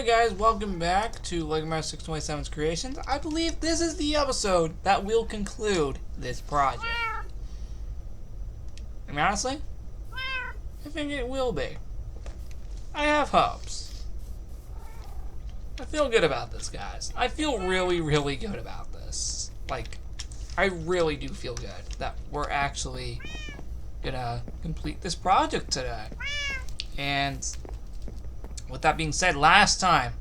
Alright guys, welcome back to Legomaster627's Creations. I believe this is the episode that will conclude this project. I mean, honestly, I think it will be. I have hopes. I feel good about this, guys. I feel really, really good about this. Like, I really do feel good that we're actually gonna complete this project today. And with that being said, last time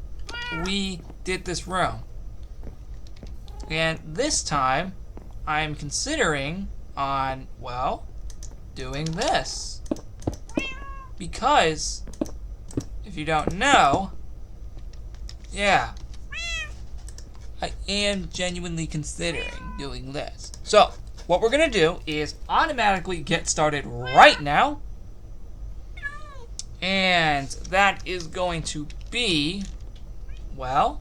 we did this room. And this time I'm considering on, well, doing this. Because, if you don't know, yeah, I am genuinely considering doing this. So, what we're gonna do is automatically get started right now. And that is going to be, well,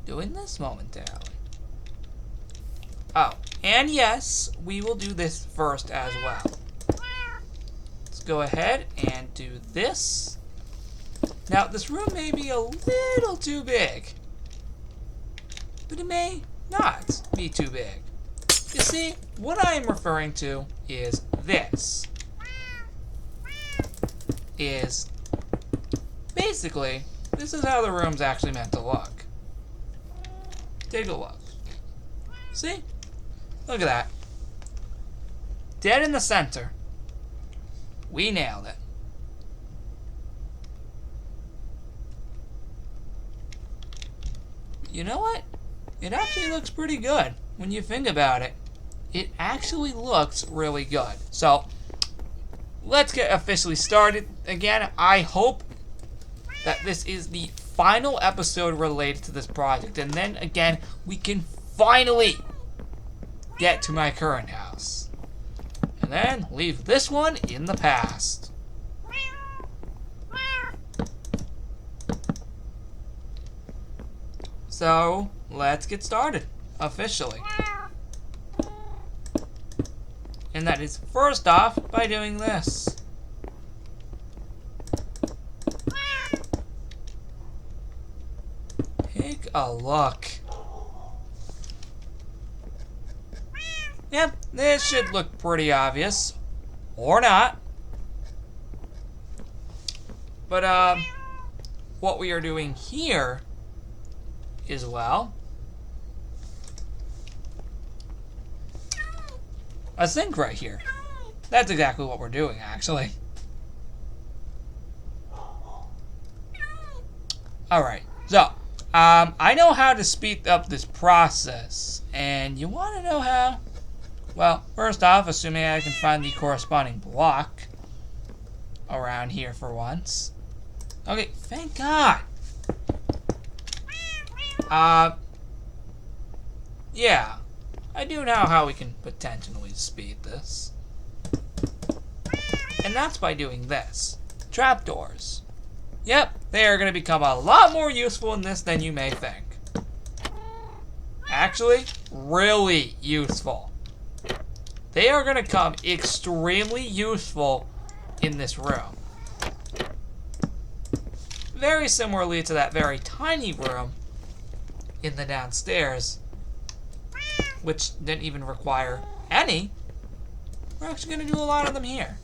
doing this momentarily. Oh, and yes, we will do this first as well. Let's go ahead and do this. Now, this room may be a little too big, but it may not be too big. You see, what I am referring to is this. Is basically, this is how the room's actually meant to look. Take a look. See? Look at that. Dead in the center. We nailed it. You know what? It actually looks pretty good when you think about it. It actually looks really good. So, let's get officially started. Again, I hope that this is the final episode related to this project. And then, again, we can finally get to my current house. And then leave this one in the past. So, let's get started, officially. And that is first off by doing this. Take a look. Yep, this should look pretty obvious. Or not. But, what we are doing here is, well, a sink right here. That's exactly what we're doing, actually. Alright, so, I know how to speed up this process, and you want to know how? Well, first off, assuming I can find the corresponding block around here for once. Okay, thank God. Yeah. I do know how we can potentially speed this. And that's by doing this. Trapdoors. Yep, they are going to become a lot more useful in this than you may think. Actually, really useful. They are going to come extremely useful in this room. Very similarly to that very tiny room in the downstairs, which didn't even require any. We're actually going to do a lot of them here.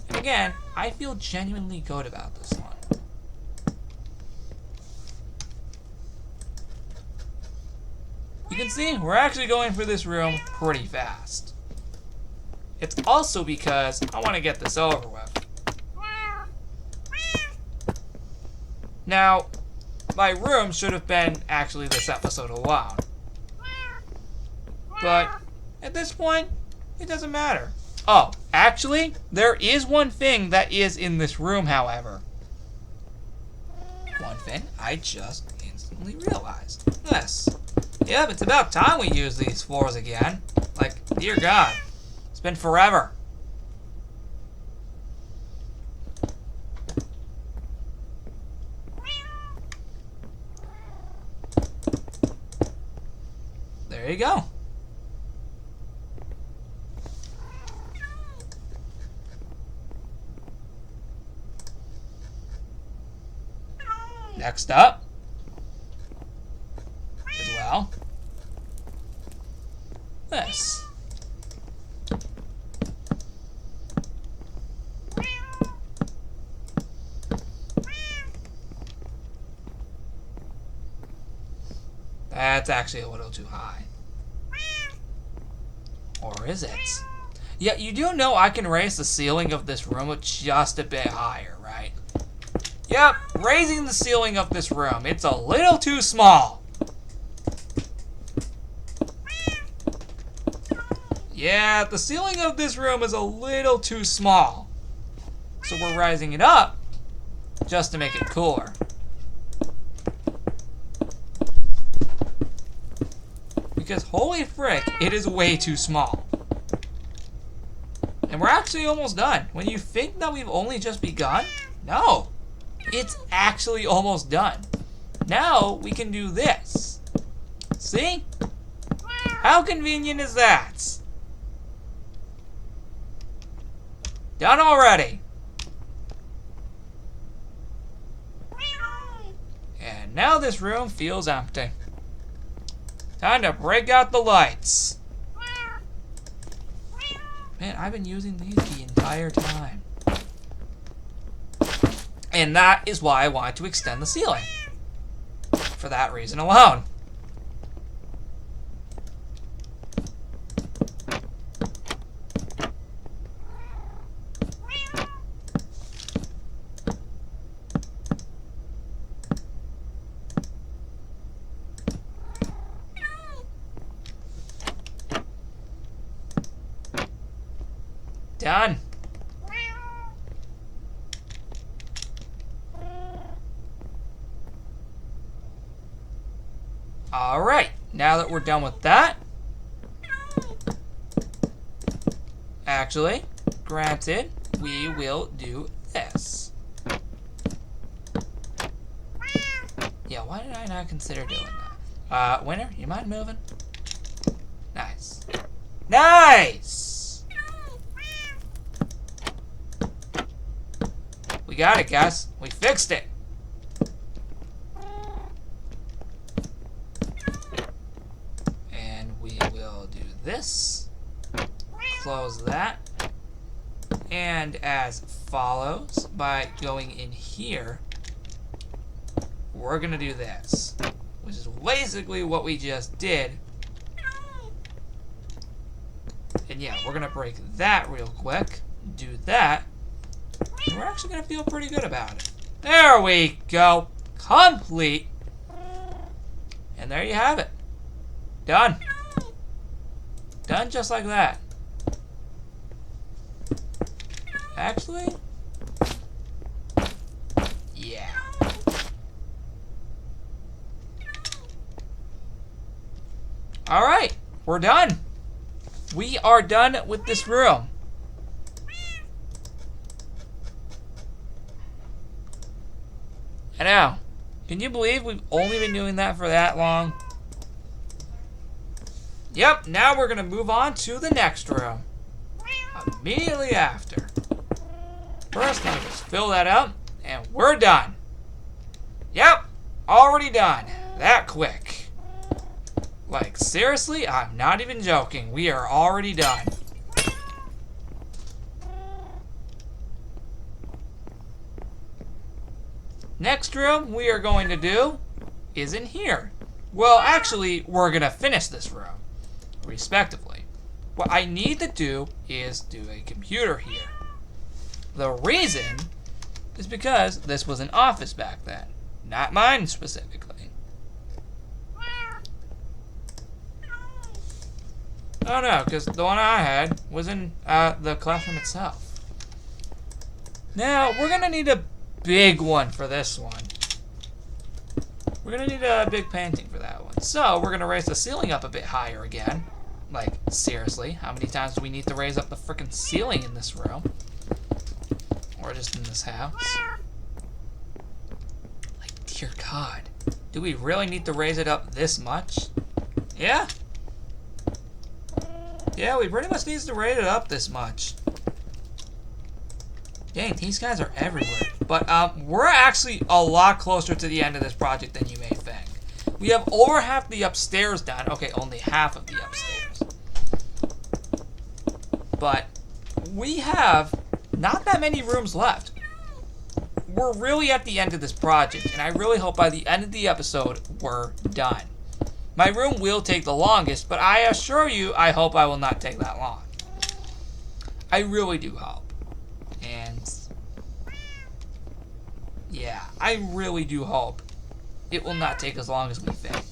And again, I feel genuinely good about this one. You can see, we're actually going through this room pretty fast. It's also because I want to get this over with. Now, my room should have been actually this episode alone. But at this point, it doesn't matter. Oh, actually, there is one thing that is in this room, however. One thing I just instantly realized. This. Yep, it's about time we use these floors again. Like, dear God, it's been forever. There you go. Next up, as well, this. That's actually a little too high. Or is it? Yeah, you do know I can raise the ceiling of this room just a bit higher, right? Yep, raising the ceiling of this room. It's a little too small. Yeah, the ceiling of this room is a little too small. So we're raising it up just to make it cooler. Because holy frick, it is way too small. And we're actually almost done. When you think that we've only just begun, no. It's actually almost done. Now we can do this. See? How convenient is that? Done already. And now this room feels empty. Time to break out the lights. Man, I've been using these the entire time. And that is why I wanted to extend the ceiling. For that reason alone. Done. Alright, now that we're done with that, actually, granted, we will do this. Yeah, why did I not consider doing that? Winner, you mind moving? Nice. Nice! We got it, guys. We fixed it. And we will do this. Close that. And as follows, by going in here, we're gonna do this, which is basically what we just did. And yeah, we're gonna break that real quick, do that, and we're actually gonna feel pretty good about it. There we go, complete. And there you have it, done. Done just like that. Actually, yeah. All right, we're done. We are done with this room. I know. Can you believe we've only been doing that for that long? Yep, now we're gonna move on to the next room. Immediately after. First, let me just fill that up, and we're done. Yep, already done. That quick. Like, seriously, I'm not even joking. We are already done. Next room we are going to do is in here. Well, actually, we're going to finish this room, respectively. What I need to do is do a computer here. The reason is because this was an office back then, not mine specifically. Oh no, because the one I had was in the classroom itself. Now, we're going to need a big one for this one. We're going to need a big painting for that one. So, we're going to raise the ceiling up a bit higher again. Like, seriously, how many times do we need to raise up the frickin' ceiling in this room? Or just in this house? Like, dear God. Do we really need to raise it up this much? Yeah? Yeah, we pretty much need to raise it up this much. Dang, these guys are everywhere. But we're actually a lot closer to the end of this project than you may think. We have over half the upstairs done. Okay, only half of the upstairs. But we have not that many rooms left. We're really at the end of this project, and I really hope by the end of the episode, we're done. My room will take the longest, but I assure you, I hope I will not take that long. I really do hope. And yeah, I really do hope it will not take as long as we think.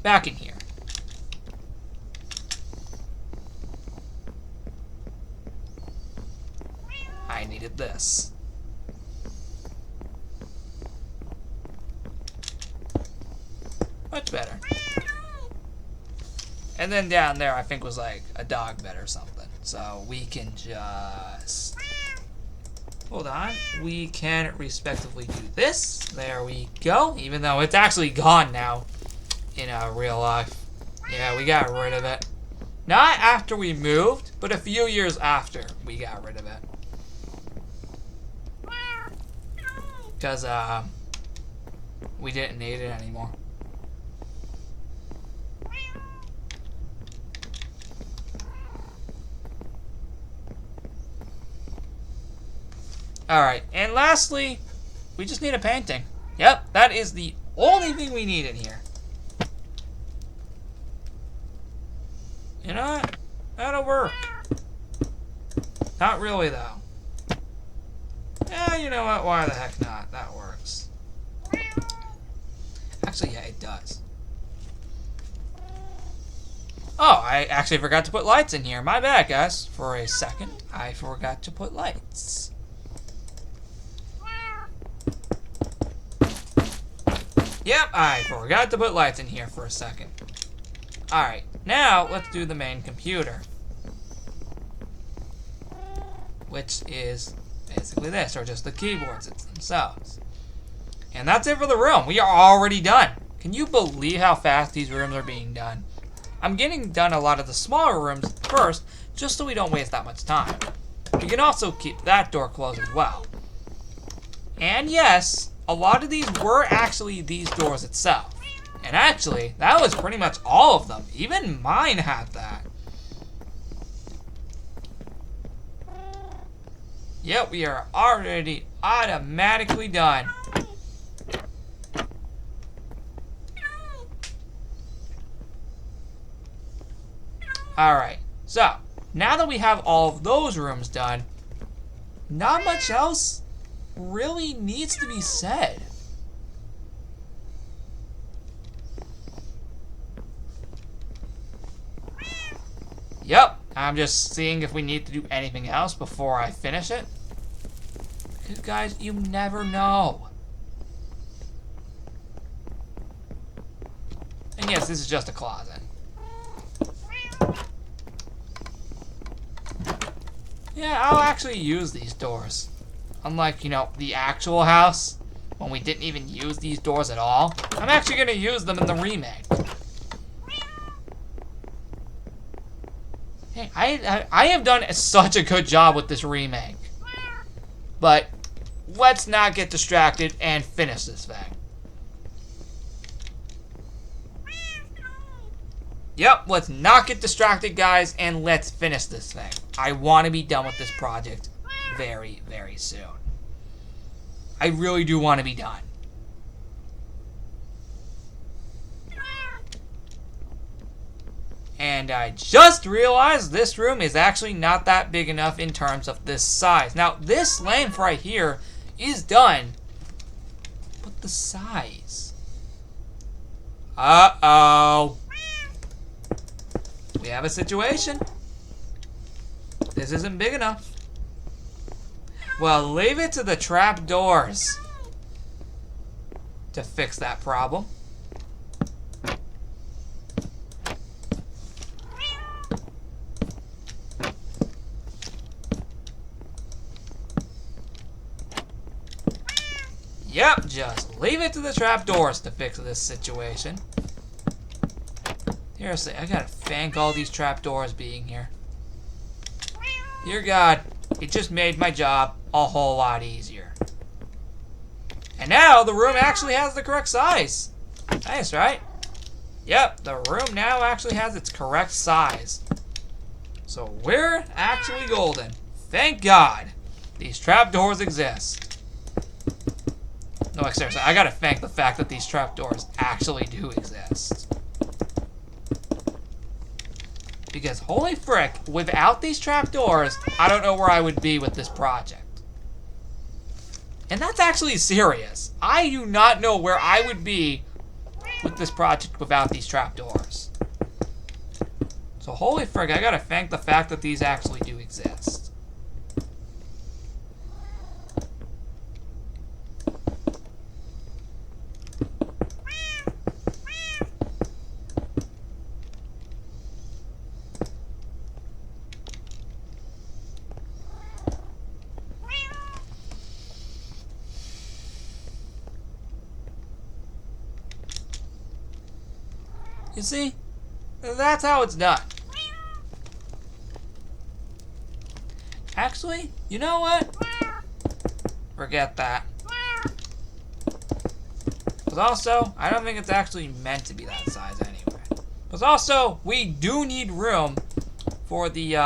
Back in here. I needed this. Much better. And then down there, I think was like a dog bed or something. So we can just... Hold on. We can respectively do this. There we go. Even though it's actually gone now in real life. Yeah, we got rid of it. Not after we moved, but a few years after we got rid of it. Because we didn't need it anymore. Alright, and lastly, we just need a painting. Yep, that is the only thing we need in here. You know what? That'll work. Not really, though. Yeah, you know what? Why the heck not? That works. Actually, yeah, it does. Oh, I actually forgot to put lights in here. My bad, guys. For a second, I forgot to put lights. Yep, I forgot to put lights in here for a second. Alright, now let's do the main computer. Which is basically this, or just the keyboards themselves. And that's it for the room. We are already done. Can you believe how fast these rooms are being done? I'm getting done a lot of the smaller rooms first, just so we don't waste that much time. We can also keep that door closed as well. And yes, a lot of these were actually these doors itself. And actually, that was pretty much all of them. Even mine had that. Yep, we are already automatically done. Alright, so now that we have all of those rooms done, not much else really needs to be said. Yep, I'm just seeing if we need to do anything else before I finish it. Because guys, you never know. And yes, this is just a closet. Yeah, I'll actually use these doors. Unlike, you know, the actual house, when we didn't even use these doors at all. I'm actually going to use them in the remake. Hey, I have done such a good job with this remake. But let's not get distracted and finish this thing. Yep, let's not get distracted, guys, and let's finish this thing. I want to be done with this project very, very soon. I really do want to be done. And I just realized this room is actually not that big enough in terms of this size. Now, this lamp right here is done, but the size. Uh-oh. We have a situation. This isn't big enough. Well, leave it to the trapdoors to fix that problem. Yep, just leave it to the trapdoors to fix this situation. Seriously, I gotta thank all these trapdoors being here. Dear God, it just made my job a whole lot easier. And now the room actually has the correct size. Nice, right? Yep, the room now actually has its correct size. So we're actually golden. Thank God these trapdoors exist. No, like seriously, I gotta thank the fact that these trapdoors actually do exist. Because holy frick, without these trapdoors, I don't know where I would be with this project. And that's actually serious. I do not know where I would be with this project without these trapdoors. So holy frick, I gotta thank the fact that these actually do exist. You see? That's how it's done. Actually, you know what? Forget that. Because also, I don't think it's actually meant to be that size anyway. Because also, we do need room for the, you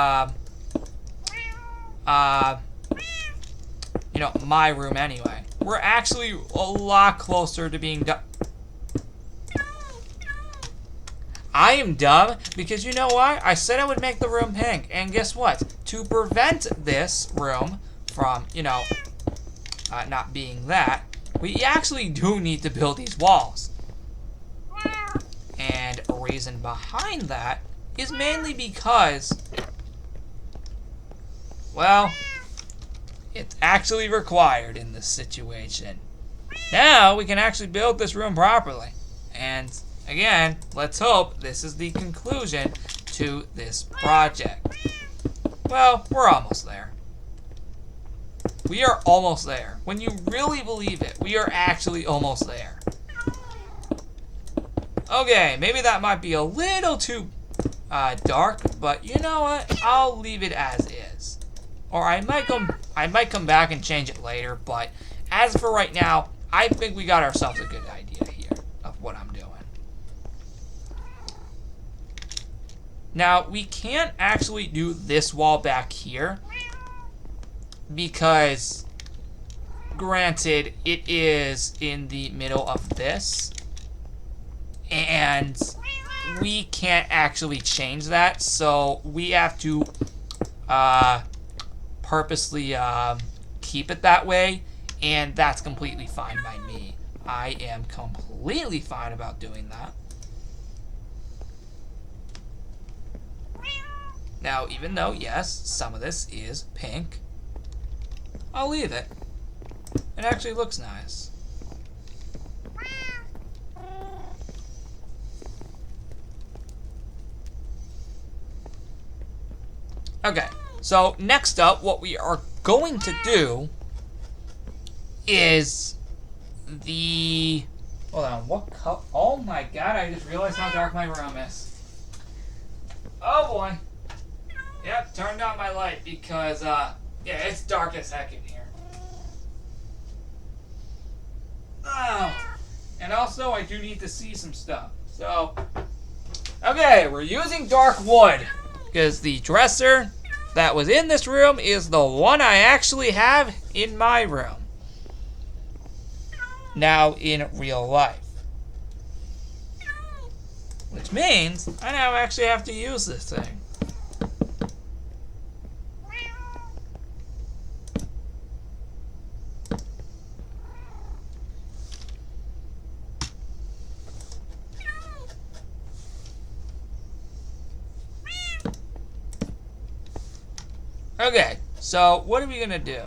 know, my room anyway. We're actually a lot closer to being done. I am dumb because you know why? I said I would make the room pink, and guess what? To prevent this room from, you know, not being that, we actually do need to build these walls. And a reason behind that is mainly because, well, it's actually required in this situation. Now we can actually build this room properly. And again, let's hope this is the conclusion to this project. Well, we're almost there. We are almost there. When you really believe it, we are actually almost there. Okay, maybe that might be a little too dark, but you know what? I'll leave it as is. Or I might come back and change it later, but as for right now, I think we got ourselves a good idea here of what I'm doing. Now, we can't actually do this wall back here because, granted, it is in the middle of this, and we can't actually change that, so we have to purposely keep it that way, and that's completely fine by me. I am completely fine about doing that. Now, even though, yes, some of this is pink, I'll leave it. It actually looks nice. Okay, so next up, what we are going to do is the... Hold on, what color? Oh my god, I just realized how dark my room is. Oh boy. Yep, turned on my light because, yeah, it's dark as heck in here. Oh. And also, I do need to see some stuff. So, okay, we're using dark wood because the dresser that was in this room is the one I actually have in my room. Now in real life. Which means I now actually have to use this thing. Okay, so what are we gonna do?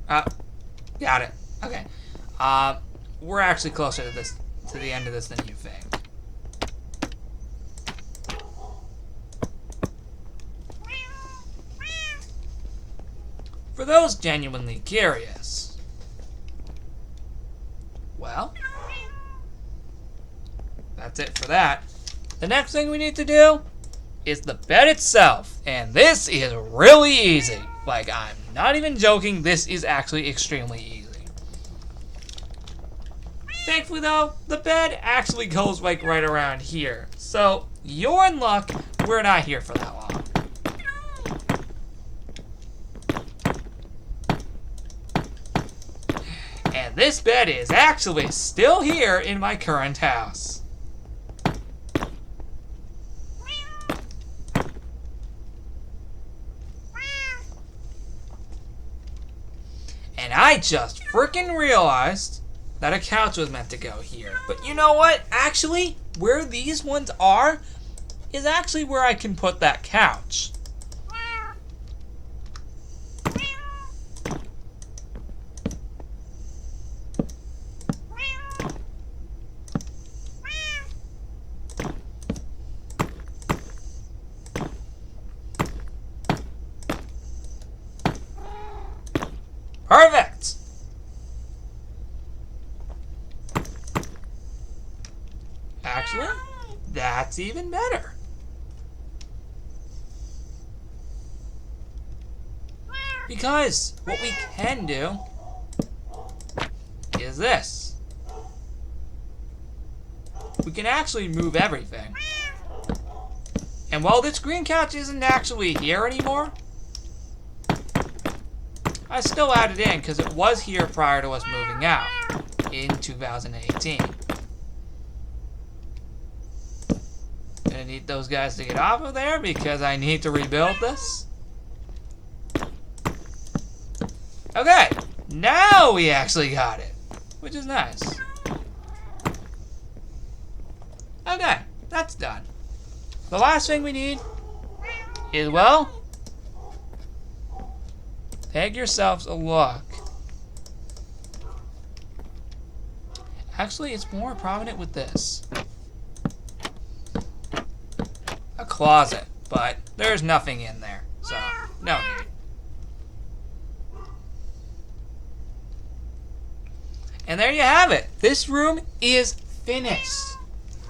Got it. Okay. We're actually closer to the end of this than you think. For those genuinely curious, well, that's it for that. The next thing we need to do is the bed itself, and this is really easy. Like, I'm not even joking, this is actually extremely easy. Thankfully though, the bed actually goes like right around here. So, you're in luck, we're not here for that long. And this bed is actually still here in my current house. And I just freaking realized that a couch was meant to go here. But you know what? Actually, where these ones are is actually where I can put that couch. Perfect! Actually, that's even better. Because what we can do is this. We can actually move everything. And while this green couch isn't actually here anymore, I still added in because it was here prior to us moving out in 2018. Gonna need those guys to get off of there because I need to rebuild this. Okay, now we actually got it, which is nice. Okay, that's done. The last thing we need is, well, take yourselves a look. Actually, it's more prominent with this. A closet, but there's nothing in there, so no need. And there you have it. This room is finished.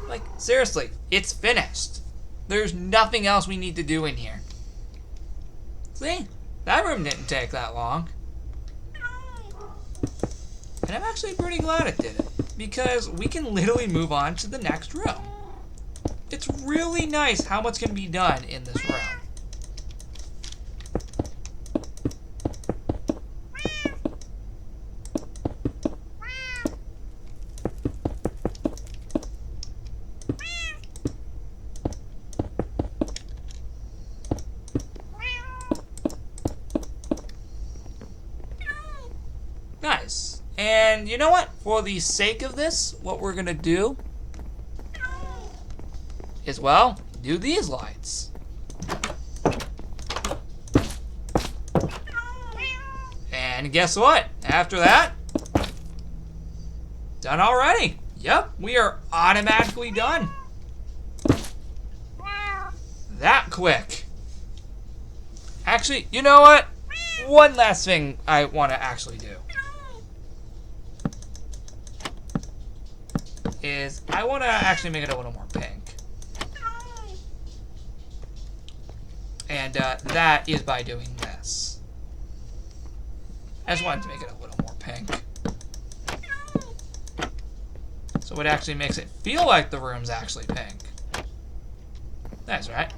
Like, seriously, it's finished. There's nothing else we need to do in here. See? That room didn't take that long. And I'm actually pretty glad it did it, because we can literally move on to the next room. It's really nice how much can be done in this room. Nice. And you know what? For the sake of this, what we're gonna do is, well, do these lights. And guess what? After that, done already. Yep, we are automatically done. That quick. Actually, you know what? One last thing I want to actually do is I want to actually make it a little more pink. And that is by doing this. I just wanted to make it a little more pink. So it actually makes it feel like the room's actually pink. That's right.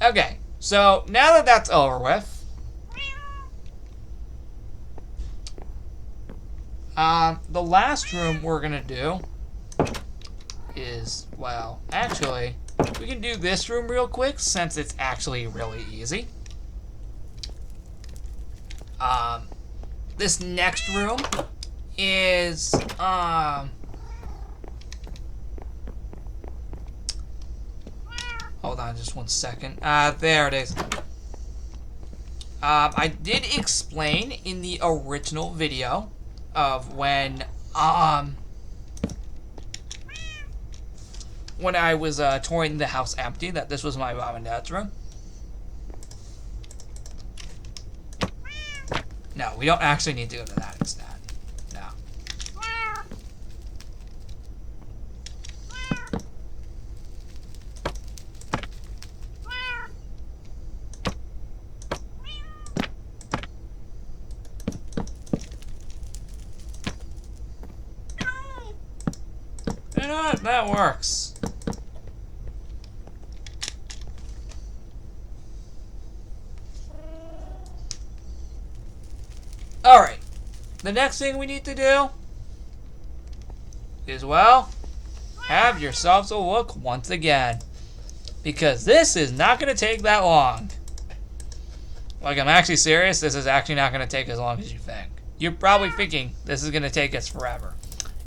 Okay, so now that that's over with, the last room we're gonna do is, well, actually, we can do this room real quick since it's actually really easy. This next room is, Hold on just 1 second. There it is. I did explain in the original video of when I was touring the house empty that this was my mom and dad's room. No, we don't actually need to go to that extent. No. You know what? That works. Alright. The next thing we need to do is, well, have yourselves a look once again. Because this is not going to take that long. Like, I'm actually serious. This is actually not going to take as long as you think. You're probably thinking this is going to take us forever.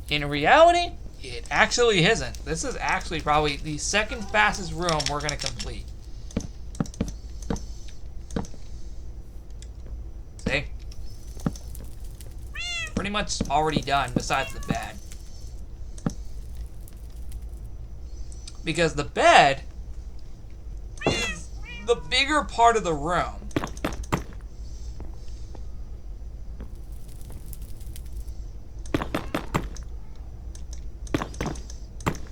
In reality, it actually isn't. This is actually probably the second fastest room we're going to complete. See? Pretty much already done besides the bed. Because the bed is the bigger part of the room.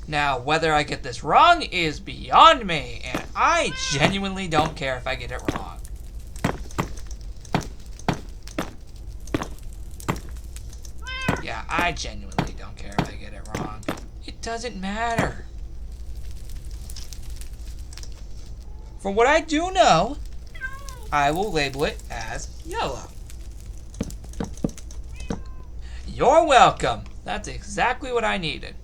Now, whether I get this wrong is beyond me, and I genuinely don't care if I get it wrong. Yeah, I genuinely don't care if I get it wrong. It doesn't matter. For what I do know, I will label it as yellow. You're welcome. That's exactly what I needed.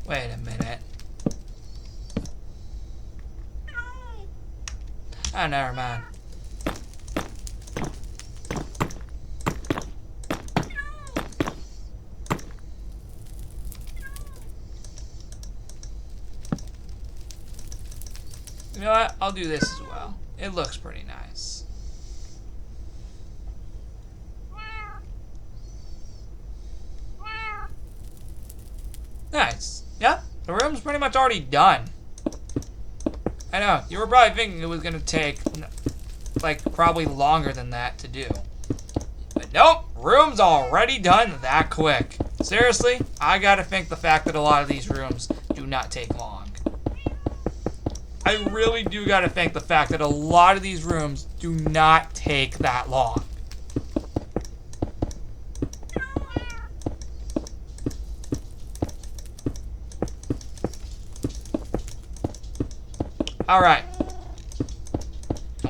Wait a minute. Oh, never mind. You know what? I'll do this as well. It looks pretty nice. Nice. Yep, the room's pretty much already done. I know, you were probably thinking it was gonna take, like, probably longer than that to do. But nope, room's already done that quick. Seriously, I gotta think the fact that a lot of these rooms do not take long. I really do gotta think the fact that a lot of these rooms do not take that long. Alright.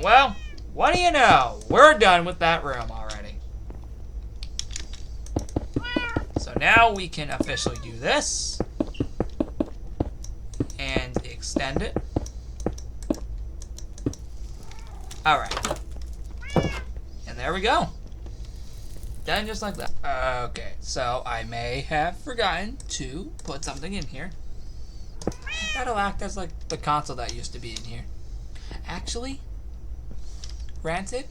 Well, what do you know? We're done with that room already. So now we can officially do this. And extend it. Alright. And there we go. Done just like that. Okay, so I may have forgotten to put something in here. That'll act as like the console that used to be in here. Actually, granted,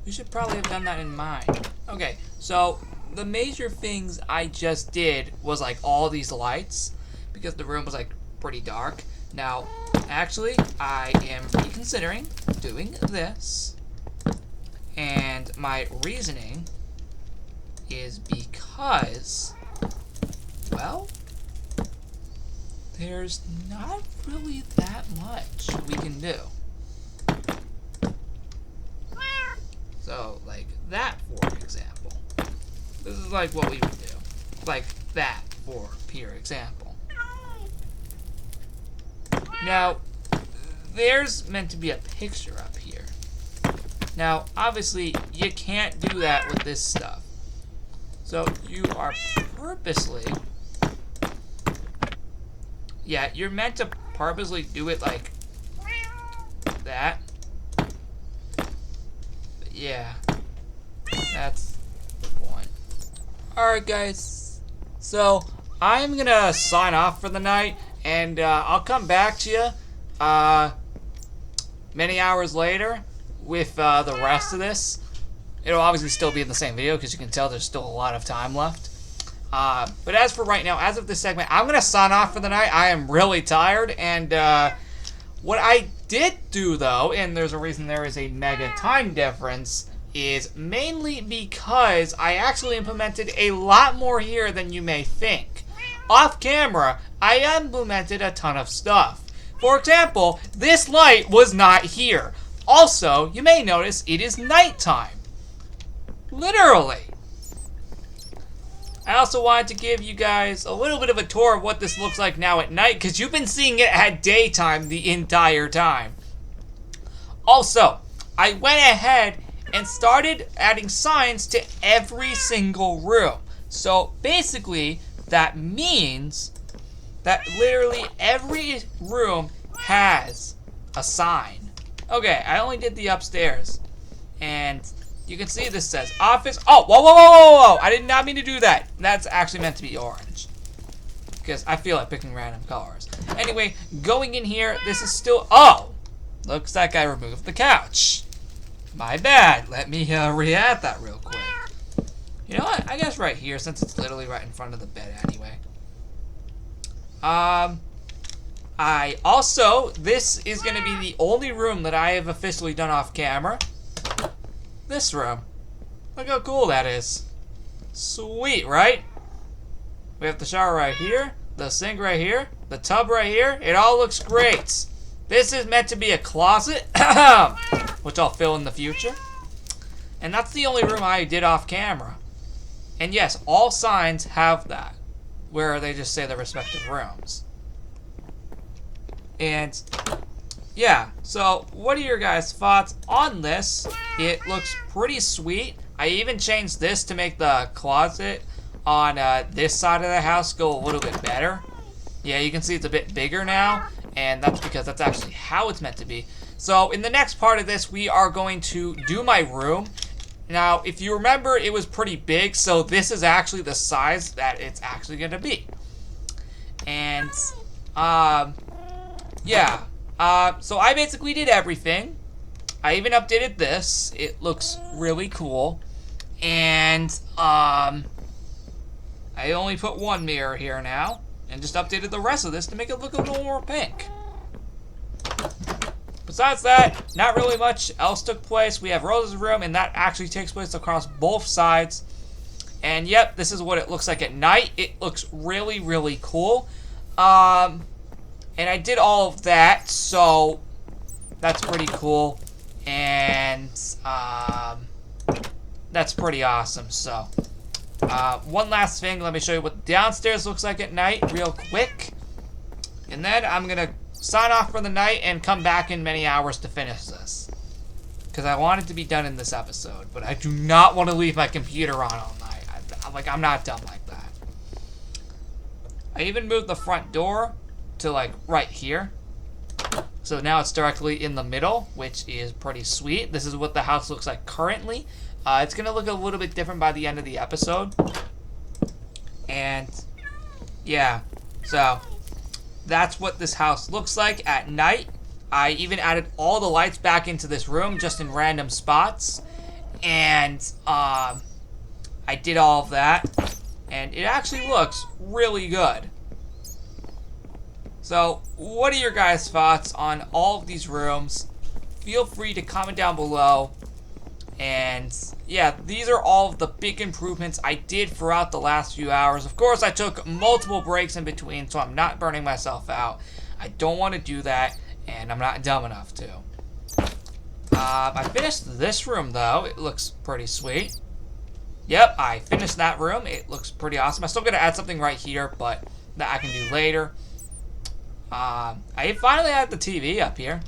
you should probably have done that in mine. Okay, so the major things I just did was like all these lights because the room was like pretty dark. Now, actually, I am reconsidering doing this, and my reasoning is because, well, there's not really that much we can do. So, like that, for example. This is like what we would do. Like that, for pure example. Now, there's meant to be a picture up here. Now, obviously, you can't do that with this stuff. So, you are purposely... Yeah, you're meant to purposely do it like that. yeah, that's the point. Alright guys, so I'm gonna sign off for the night, and I'll come back to you many hours later with the rest of this. It'll obviously still be in the same video because you can tell there's still a lot of time left. But as for right now, as of this segment, I'm gonna sign off for the night. I am really tired, and what I did do though, and there's a reason there is a mega time difference, is mainly because I actually implemented a lot more here than you may think. Off camera, I implemented a ton of stuff. For example, this light was not here. Also, you may notice it is nighttime. Literally. I also wanted to give you guys a little bit of a tour of what this looks like now at night, because you've been seeing it at daytime the entire time. Also, I went ahead and started adding signs to every single room. So basically, that means that literally every room has a sign. Okay, I only did the upstairs. And you can see this says office. Oh, whoa, whoa, whoa, whoa, whoa. I did not mean to do that. That's actually meant to be orange. Because I feel like picking random colors. Anyway, going in here, this is still, oh, looks like I removed the couch. My bad. Let me re-add that real quick. You know what? I guess right here, since it's literally right in front of the bed anyway. I also, this is going to be the only room that I have officially done off camera. This room. Look how cool that is. Sweet, right? We have the shower right here, the sink right here, the tub right here. It all looks great. This is meant to be a closet, which I'll fill in the future. And that's the only room I did off camera. And yes, all signs have that, where they just say the respective rooms. And yeah, so what are your guys' thoughts on this? It looks pretty sweet. I even changed this to make the closet on this side of the house go a little bit better. Yeah, you can see it's a bit bigger now, and that's because that's actually how it's meant to be. So in the next part of this, we are going to do my room. Now, if you remember, it was pretty big, so this is actually the size that it's actually going to be. And, yeah. So I basically did everything. I even updated this. It looks really cool. And, I only put one mirror here now, and just updated the rest of this to make it look a little more pink. Besides that, not really much else took place. We have Rose's room, and that actually takes place across both sides. And yep, this is what it looks like at night. It looks really, really cool. And I did all of that, so that's pretty cool. And that's pretty awesome. So one last thing, let me show you what downstairs looks like at night real quick. And then I'm going to sign off for the night and come back in many hours to finish this. Because I want it to be done in this episode, but I do not want to leave my computer on all night. I'm not dumb like that. I even moved the front door to like right here. So now it's directly in the middle, which is pretty sweet. This is what the house looks like currently. It's going to look a little bit different by the end of the episode. And yeah, so that's what this house looks like at night. I even added all the lights back into this room just in random spots. And I did all of that. And it actually looks really good. So what are your guys' thoughts on all of these rooms? Feel free to comment down below. And yeah, these are all of the big improvements I did throughout the last few hours. Of course, I took multiple breaks in between, so I'm not burning myself out. I don't want to do that, and I'm not dumb enough to. I finished this room, though. It looks pretty sweet. Yep, I finished that room. It looks pretty awesome. I'm still going to add something right here, but that I can do later. I finally had the TV up here,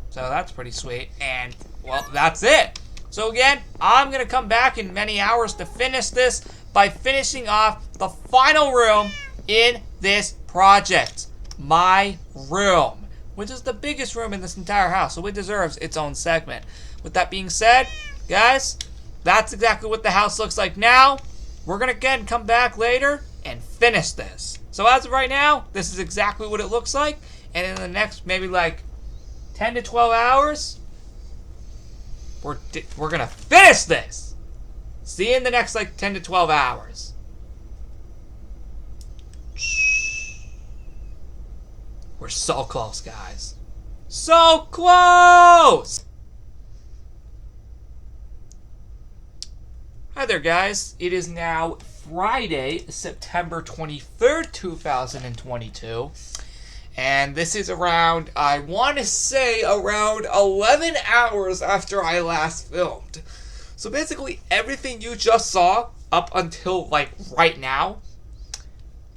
so that's pretty sweet. And, well, that's it. So again, I'm going to come back in many hours to finish this by finishing off the final room in this project. My room, which is the biggest room in this entire house, so it deserves its own segment. With that being said, guys, that's exactly what the house looks like now. We're gonna again come back later and finish this. So as of right now, this is exactly what it looks like. And in the next maybe like 10 to 12 hours, we're gonna finish this. See you in the next like 10 to 12 hours. We're so close, guys. So close! Hi there, guys. It is now Friday, September 23rd, 2022. And this is around, I want to say, around 11 hours after I last filmed. So basically, everything you just saw up until, like, right now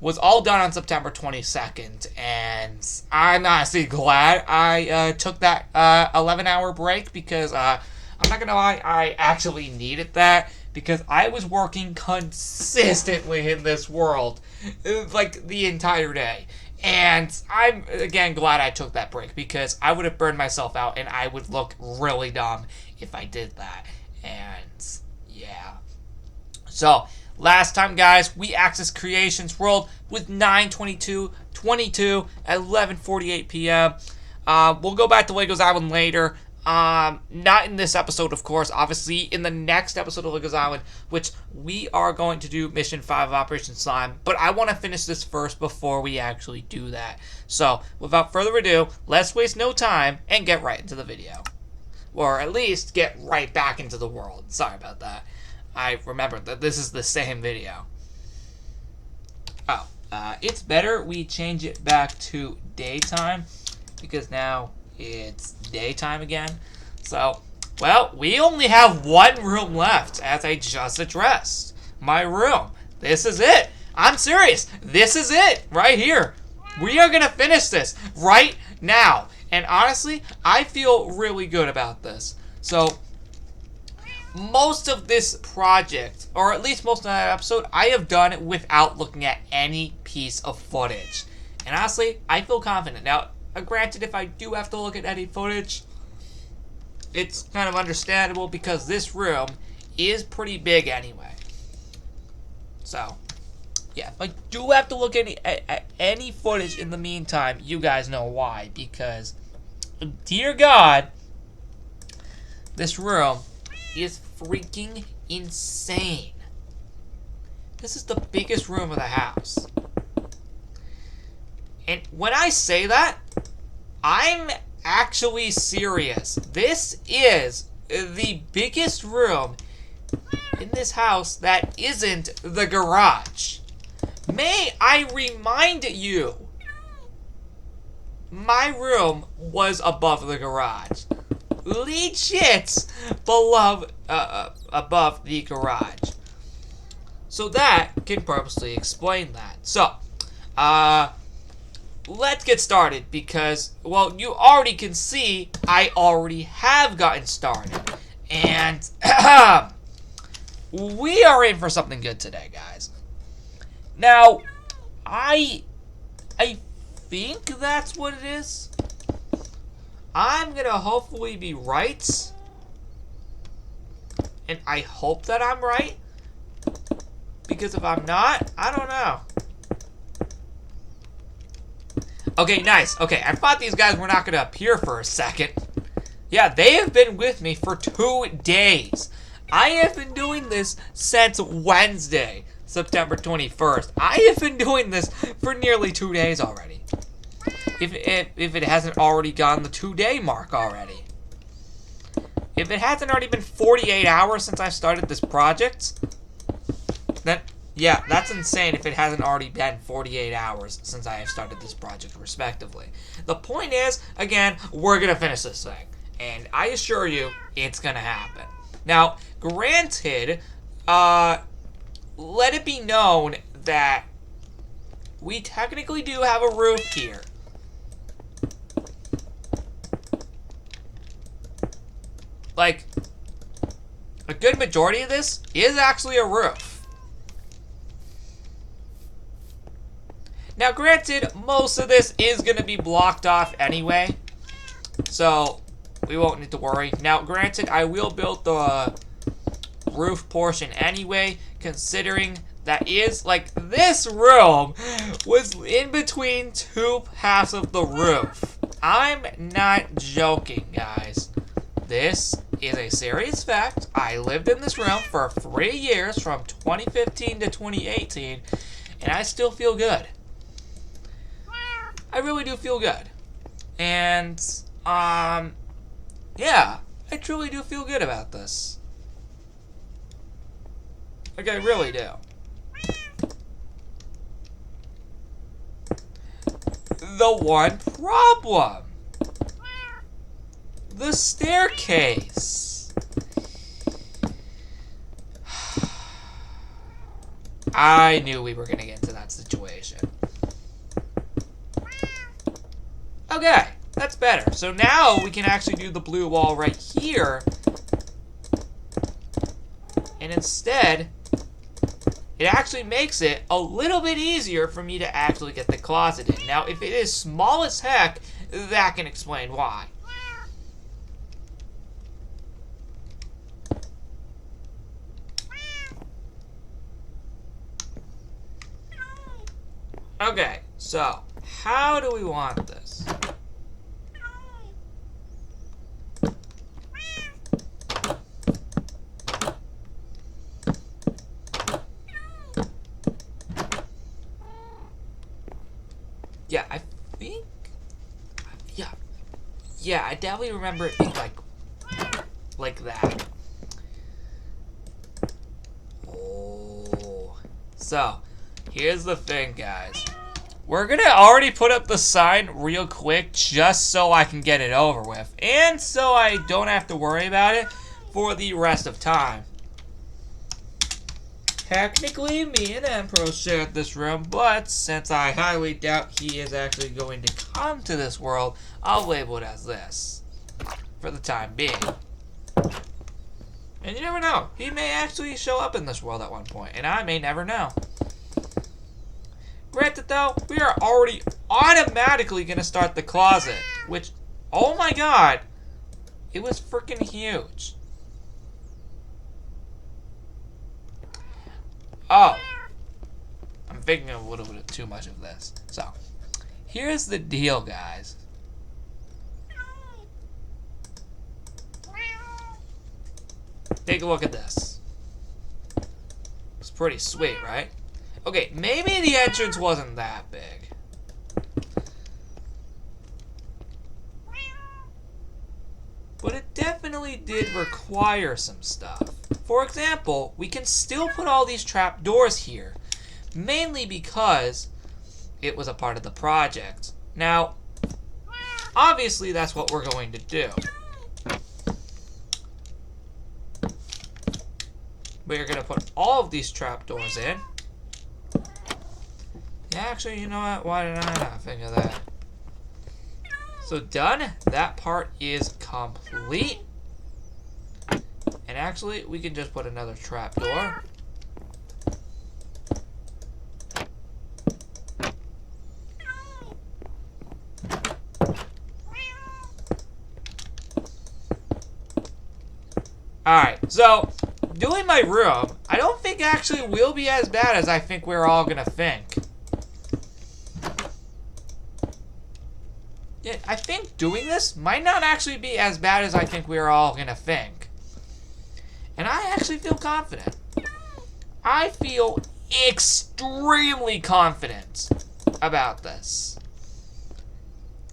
was all done on September 22nd. And I'm honestly glad I took that 11-hour break because, I'm not going to lie, I actually needed that. Because I was working consistently in this world, like, the entire day. And I'm, again, glad I took that break, because I would have burned myself out, and I would look really dumb if I did that. And, yeah. So, last time, guys, we accessed Creation's World with 9:22:22 at 11:48 p.m. We'll go back to Lego's Island later. Not in this episode, of course, obviously in the next episode of Lego's Island, which we are going to do Mission 5 of Operation Slime, but I want to finish this first before we actually do that. So, without further ado, let's waste no time and get right into the video. Or at least get right back into the world. Sorry about that. I remember that this is the same video. Oh, it's better we change it back to daytime, because now it's daytime again. So, well, we only have one room left, as I just addressed. My room. This is it. I'm serious. This is it. Right here. We are going to finish this right now. And honestly, I feel really good about this. So, most of this project, or at least most of that episode, I have done it without looking at any piece of footage. And honestly, I feel confident. Now, granted, if I do have to look at any footage, it's kind of understandable because this room is pretty big anyway. So, yeah, if I do have to look at any footage in the meantime, you guys know why. Because, dear God, this room is freaking insane. This is the biggest room of the house. And when I say that, I'm actually serious. This is the biggest room in this house that isn't the garage. May I remind you, my room was above the garage. Legit above the garage. So that can purposely explain that. So, let's get started because, well, you already can see I already have gotten started. And we are in for something good today, guys. Now, I think that's what it is. I'm going to hopefully be right. And I hope that I'm right. Because if I'm not, I don't know. Okay, nice. Okay, I thought these guys were not going to appear for a second. Yeah, they have been with me for 2 days. I have been doing this since Wednesday, September 21st. I have been doing this for nearly 2 days already. If it hasn't already gone the 2-day mark already. If it hasn't already been 48 hours since I started this project, then, yeah, that's insane if it hasn't already been 48 hours since I have started this project, respectively. The point is, again, we're going to finish this thing. And I assure you, it's going to happen. Now, granted, let it be known that we technically do have a roof here. Like, a good majority of this is actually a roof. Now, granted, most of this is going to be blocked off anyway. So, we won't need to worry. Now, granted, I will build the roof portion anyway, considering that is, like, this room was in between two halves of the roof. I'm not joking, guys. This is a serious fact. I lived in this room for 3 years, from 2015 to 2018, and I still feel good. I really do feel good. And, yeah, I truly do feel good about this. Like, I really do. The one problem. The staircase. I knew we were going to get into that situation. Okay, that's better. So now we can actually do the blue wall right here. And instead, it actually makes it a little bit easier for me to actually get the closet in. Now, if it is small as heck, that can explain why. Okay, so how do we want this? Yeah, I think... Yeah, I definitely remember it being like that. Oh. So, here's the thing, guys. We're gonna already put up the sign real quick just so I can get it over with. And so I don't have to worry about it for the rest of time. Technically, me and Ambrose shared this room, but since I highly doubt he is actually going to come to this world, I'll label it as this for the time being. And you never know, he may actually show up in this world at one point, and I may never know. Granted though, we are already automatically going to start the closet, which, oh my god, it was freaking huge. Oh, I'm thinking a little bit too much of this. So, here's the deal, guys. Take a look at this. It's pretty sweet, right? Okay, maybe the entrance wasn't that big. But it definitely did require some stuff. For example, we can still put all these trapdoors here, mainly because it was a part of the project. Now, obviously that's what we're going to do. We're going to put all of these trapdoors in. Yeah, actually, you know what? Why did I not think of that? So done. That part is complete. And actually, we can just put another trapdoor. Alright, so doing my room, I don't think actually will be as bad as I think we're all gonna think. Yeah, I think doing this might not actually be as bad as I think we're all gonna think. And I actually feel confident. I feel extremely confident about this.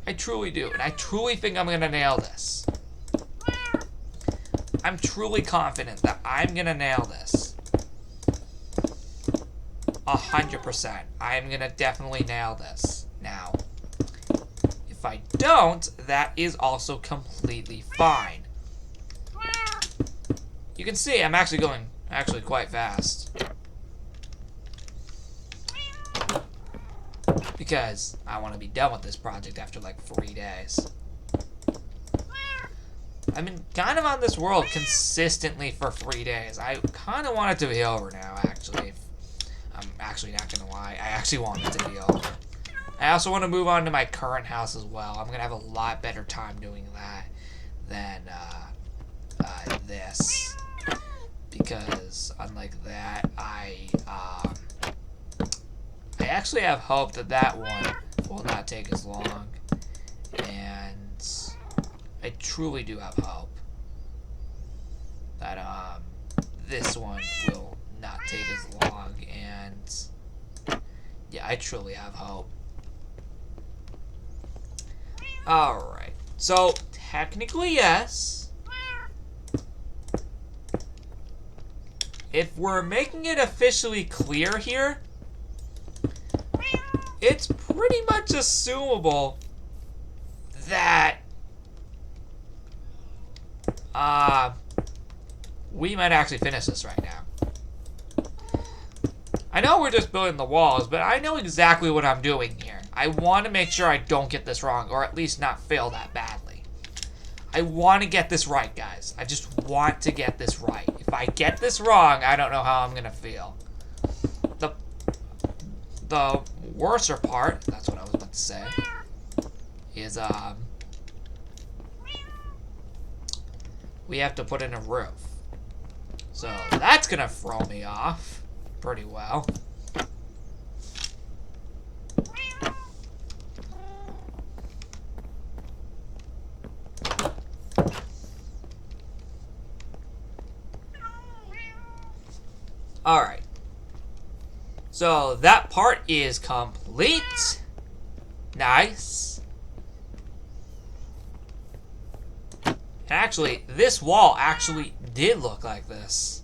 I truly do, and I truly think I'm gonna nail this. I'm truly confident that I'm gonna nail this. 100%. I'm gonna definitely nail this. Now, if I don't, that is also completely fine. You can see I'm actually going quite fast. Because I want to be done with this project after like 3 days. I've been kind of on this world consistently for 3 days. I kind of want it to be over now, actually. I'm actually not going to lie. I actually want it to be over. I also want to move on to my current house as well. I'm going to have a lot better time doing that than this, because unlike that, I actually have hope that that one will not take as long, and I truly do have hope that this one will not take as long, and yeah, I truly have hope. Alright, so technically yes. If we're making it officially clear here, it's pretty much assumable that we might actually finish this right now. I know we're just building the walls, but I know exactly what I'm doing here. I want to make sure I don't get this wrong, or at least not fail that badly. I want to get this right, guys. I just want to get this right. If I get this wrong, I don't know how I'm going to feel. The worser part, that's what I was about to say, is we have to put in a roof. So that's going to throw me off pretty well. Alright. So that part is complete. Nice. And actually, this wall actually did look like this.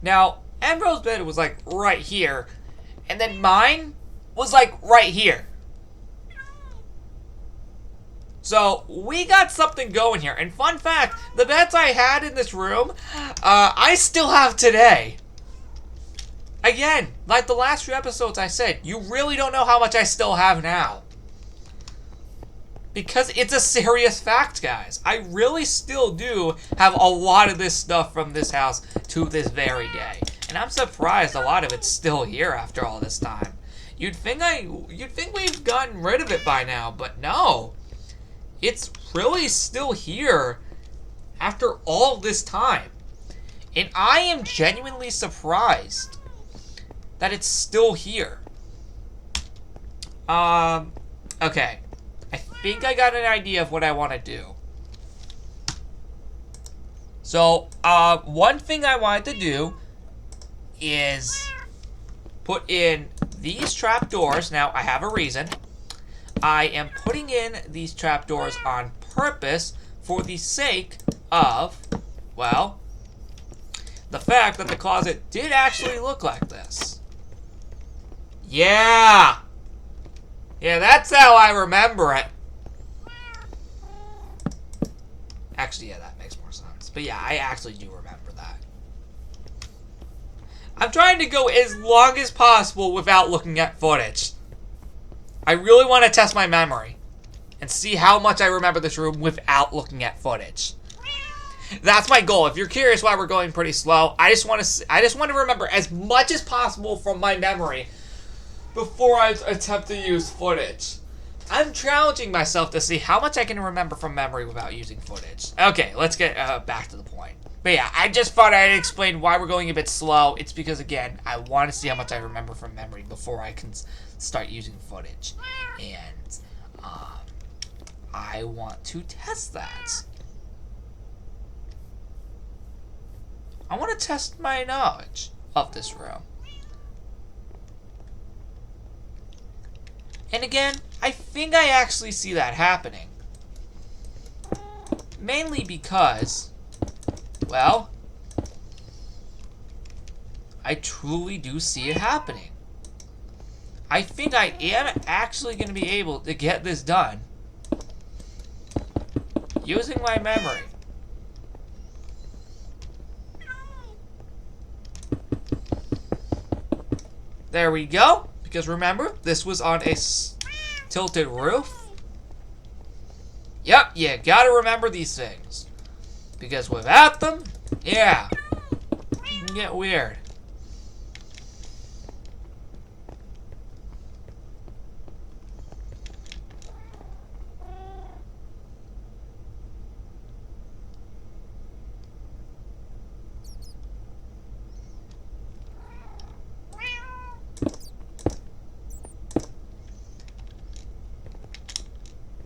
Now, Ambrose bed was like right here, and then mine was like right here. So, we got something going here. And fun fact, the beds I had in this room, I still have today. Again, like the last few episodes I said, you really don't know how much I still have now. Because it's a serious fact, guys. I really still do have a lot of this stuff from this house to this very day. And I'm surprised a lot of it's still here after all this time. You'd think we've gotten rid of it by now, but no. It's really still here after all this time. And I am genuinely surprised that it's still here. Okay. I think I got an idea of what I want to do. So, one thing I wanted to do is put in these trapdoors. Now, I have a reason. I am putting in these trapdoors on purpose for the sake of, well, the fact that the closet did actually look like this. Yeah! Yeah, that's how I remember it. Actually, yeah, that makes more sense. But yeah, I actually do remember that. I'm trying to go as long as possible without looking at footage. I really want to test my memory and see how much I remember this room without looking at footage. That's my goal. If you're curious why we're going pretty slow, I just want to remember as much as possible from my memory before I attempt to use footage. I'm challenging myself to see how much I can remember from memory without using footage. Okay, let's get back to the point. But yeah, I just thought I'd explain why we're going a bit slow. It's because, again, I want to see how much I remember from memory before I can start using footage. And I want to test that. I want to test my knowledge of this room. And again, I think I actually see that happening. Mainly because, well, I truly do see it happening. I think I am actually going to be able to get this done using my memory. There we go. Because remember, this was on a tilted roof. Yep, you gotta remember these things. Because without them, yeah, it can get weird.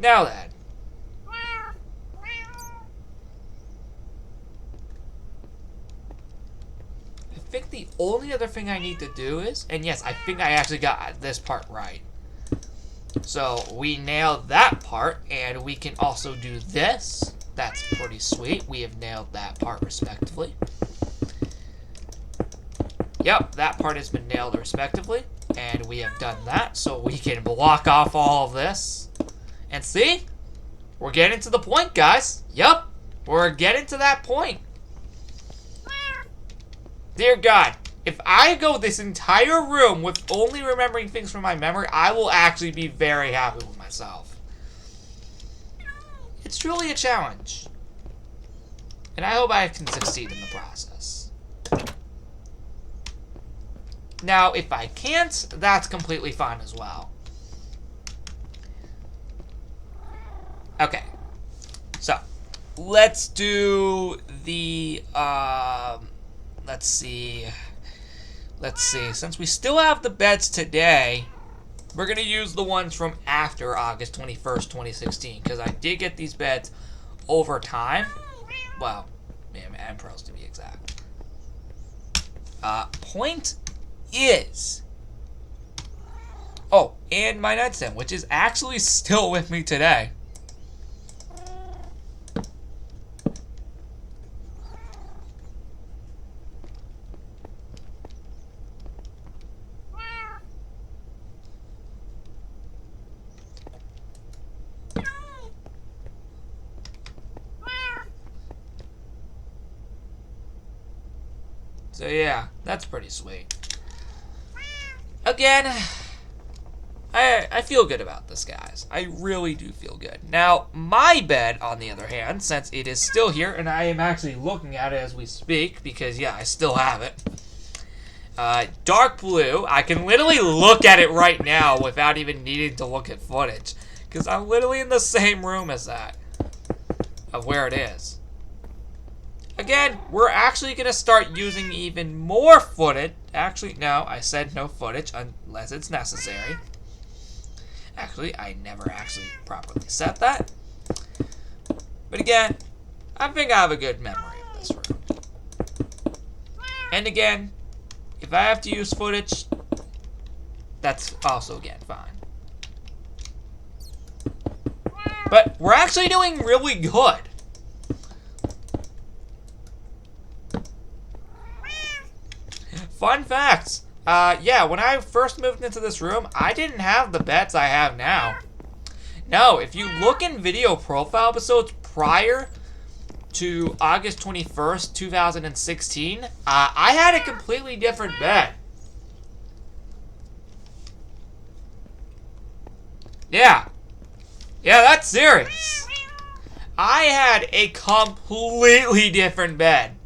Now then. I think the only other thing I need to do is, and yes, I think I actually got this part right. So we nailed that part, and we can also do this. That's pretty sweet. We have nailed that part respectively. Yep, that part has been nailed respectively, and we have done that, so we can block off all of this. And see? We're getting to the point, guys. Yep, we're getting to that point. Dear God, if I go this entire room with only remembering things from my memory, I will actually be very happy with myself. It's truly a challenge. And I hope I can succeed in the process. Now, if I can't, that's completely fine as well. Okay. So, let's do the, let's see. Since we still have the beds today, we're going to use the ones from after August 21st, 2016. Because I did get these beds over time. Well, and pros to be exact. Point is... Oh, and my nightstand, which is actually still with me today. So yeah, that's pretty sweet. Again, I feel good about this, guys. I really do feel good. Now, my bed, on the other hand, since it is still here, and I am actually looking at it as we speak, because yeah, I still have it. Dark blue. I can literally look at it right now without even needing to look at footage, because I'm literally in the same room as that, of where it is. Again, we're actually going to start using even more footage. Actually, no, I said no footage unless it's necessary. Actually, I never actually properly said that. But again, I think I have a good memory of this room. And again, if I have to use footage, that's also, again, fine. But we're actually doing really good. Fun facts. Yeah, when I first moved into this room, I didn't have the beds I have now. No, if you look in video profile episodes prior to August 21st, 2016, I had a completely different bed. Yeah. Yeah, that's serious. I had a completely different bed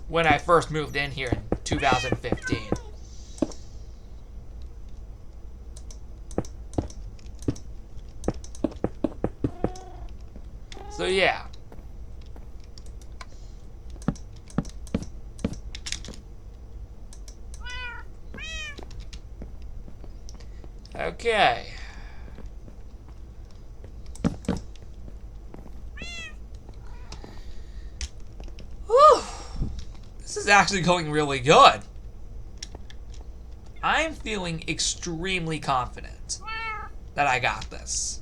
when I first moved in here in 2015. So yeah. Okay. Whew. This is actually going really good. I'm feeling extremely confident that I got this.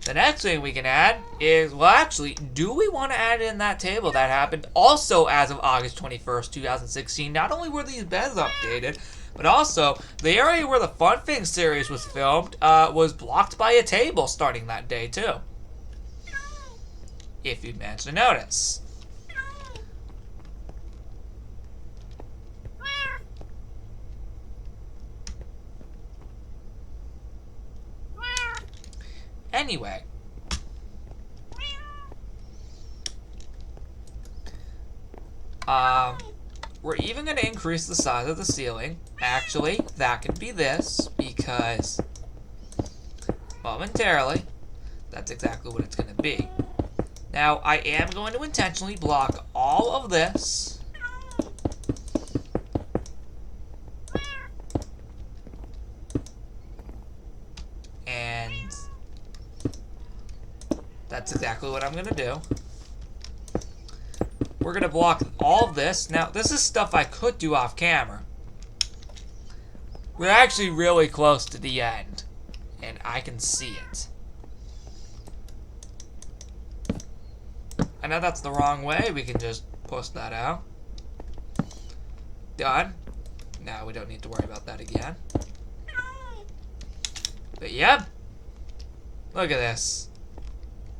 The next thing we can add is, well, actually, do we want to add in that table that happened also as of August 21st, 2016? Not only were these beds updated, but also the area where the Fun Things series was filmed was blocked by a table starting that day, too. If you'd managed to notice. Anyway, we're even going to increase the size of the ceiling. Actually, that could be this, because momentarily, that's exactly what it's going to be. Now, I am going to intentionally block all of this. And That's exactly what I'm gonna do. We're gonna block all of this. Now, this is stuff I could do off camera. We're actually really close to the end, and I can see it. I know that's the wrong way. We can just push that out. Done. Now we don't need to worry about that again. But yep. Look at this.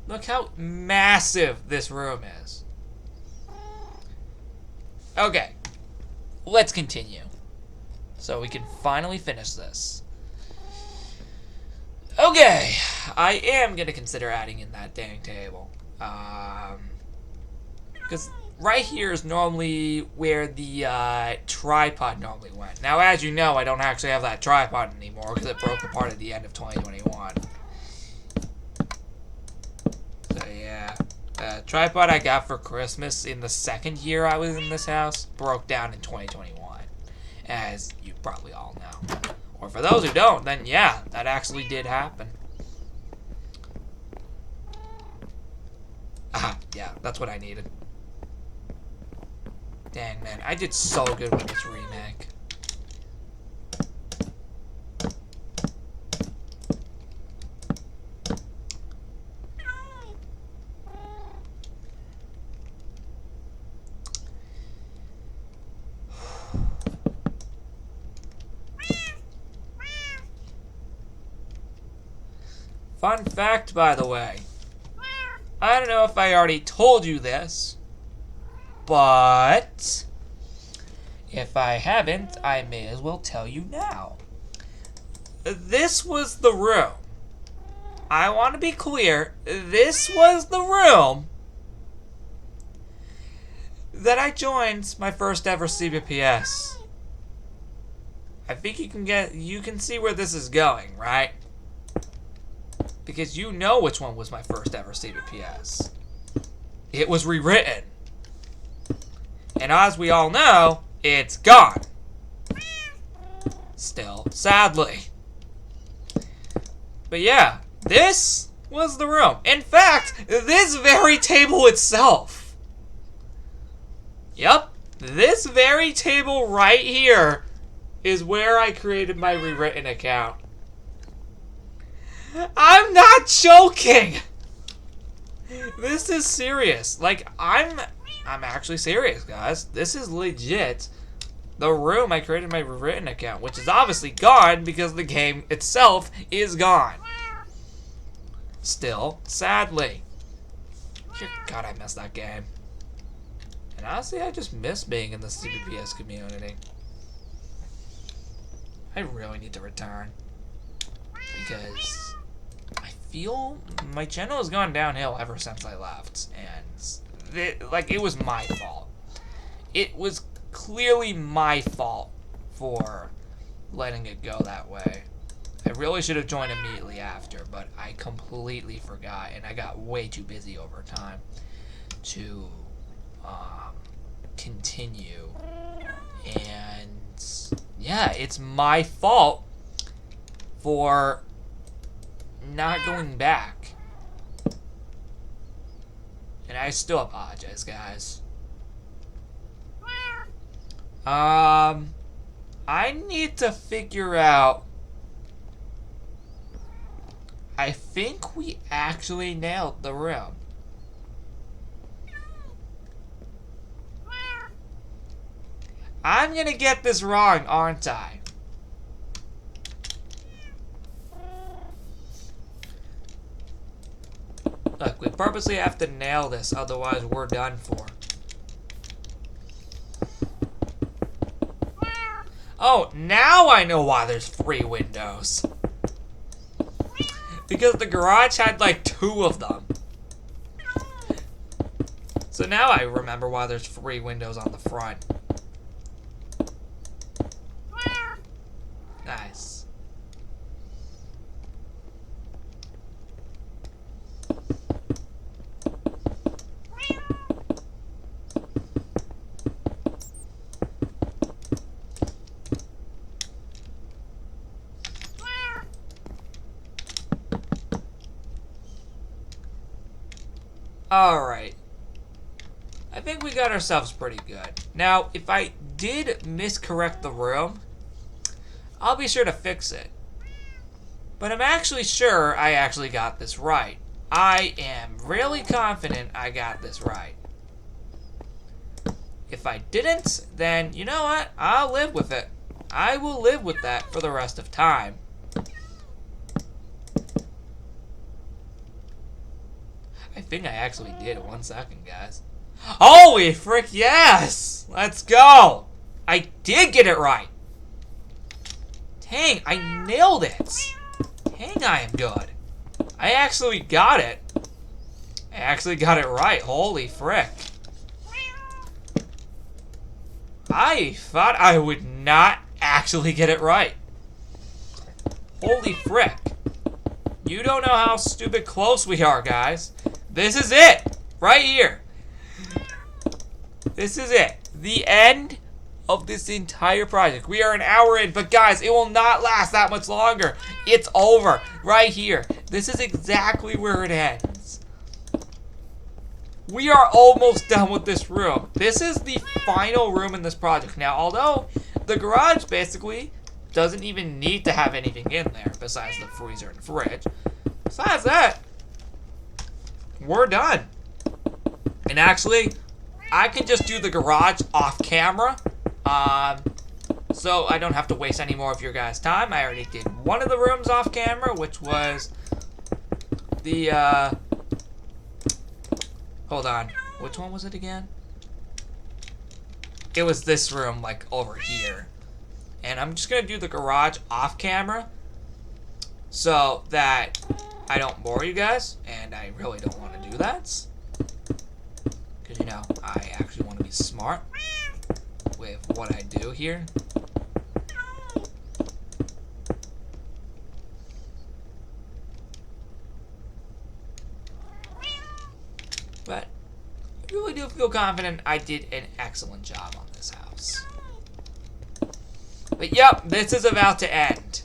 Look how massive this room is. Okay. Let's continue. So we can finally finish this. Okay. I am going to consider adding in that dang table. Because right here is normally where the tripod normally went. Now, as you know, I don't actually have that tripod anymore because it broke apart at the end of 2021. So, yeah. Tripod I got for Christmas in the second year I was in this house broke down in 2021, as you probably all know. Or for those who don't, then yeah, that actually did happen. Ah, yeah, that's what I needed. Dang, man, I did so good with this remake. Fun fact, by the way. I don't know if I already told you this, but if I haven't, I may as well tell you now. This was the room. I want to be clear. This was the room that I joined my first ever CBPS. I think you can see where this is going, right? Because you know which one was my first ever CBPS. It was rewritten. And as we all know, it's gone. Still, sadly. But yeah, this was the room. In fact, this very table itself. Yep, this very table right here is where I created my rewritten account. I'm not joking! This is serious. Like, I'm actually serious, guys. This is legit the room I created my rewritten account, which is obviously gone because the game itself is gone. Still, sadly. Dear God, I miss that game. And honestly, I just miss being in the CBPS community. I really need to return. Because I feel my channel has gone downhill ever since I left. And, it was my fault. It was clearly my fault for letting it go that way. I really should have joined immediately after, but I completely forgot, and I got way too busy over time to continue. And yeah, it's my fault for not going back. And I still apologize, guys. I need to figure out. I think we actually nailed the room. I'm gonna get this wrong, aren't I? Look, we purposely have to nail this, otherwise we're done for. Oh, now I know why there's 3 windows. Because the garage had like 2 of them. So now I remember why there's 3 windows on the front. Nice. Alright. I think we got ourselves pretty good. Now, if I did miscorrect the room, I'll be sure to fix it. But I'm actually sure I actually got this right. I am really confident I got this right. If I didn't, then you know what? I'll live with it. I will live with that for the rest of time. I think I actually did. 1 second, guys. Holy frick, yes! Let's go! I did get it right! Dang, I nailed it! Dang, I am good. I actually got it. I actually got it right. Holy frick. I thought I would not actually get it right. Holy frick. You don't know how stupid close we are, guys. This is it. Right here. This is it. The end of this entire project. We are an hour in, but guys, it will not last that much longer. It's over. Right here. This is exactly where it ends. We are almost done with this room. This is the final room in this project. Now, although the garage basically doesn't even need to have anything in there besides the freezer and fridge. Besides that, we're done. And actually, I can just do the garage off camera. So I don't have to waste any more of your guys' time. I already did one of the rooms off camera, which was the, hold on. Which one was it again? It was this room, like, over here. And I'm just gonna do the garage off camera so that I don't bore you guys, and I really don't want to do that. Because, you know, I actually want to be smart with what I do here. But I really do feel confident I did an excellent job on this house. But yep, this is about to end.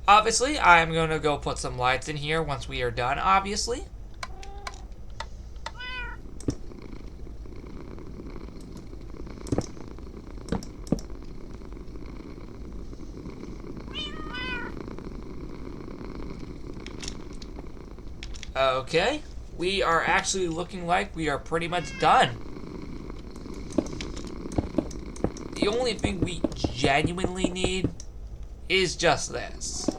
Obviously, I'm going to go put some lights in here once we are done, obviously. Okay, we are actually looking like we are pretty much done. The only thing we genuinely need is just this.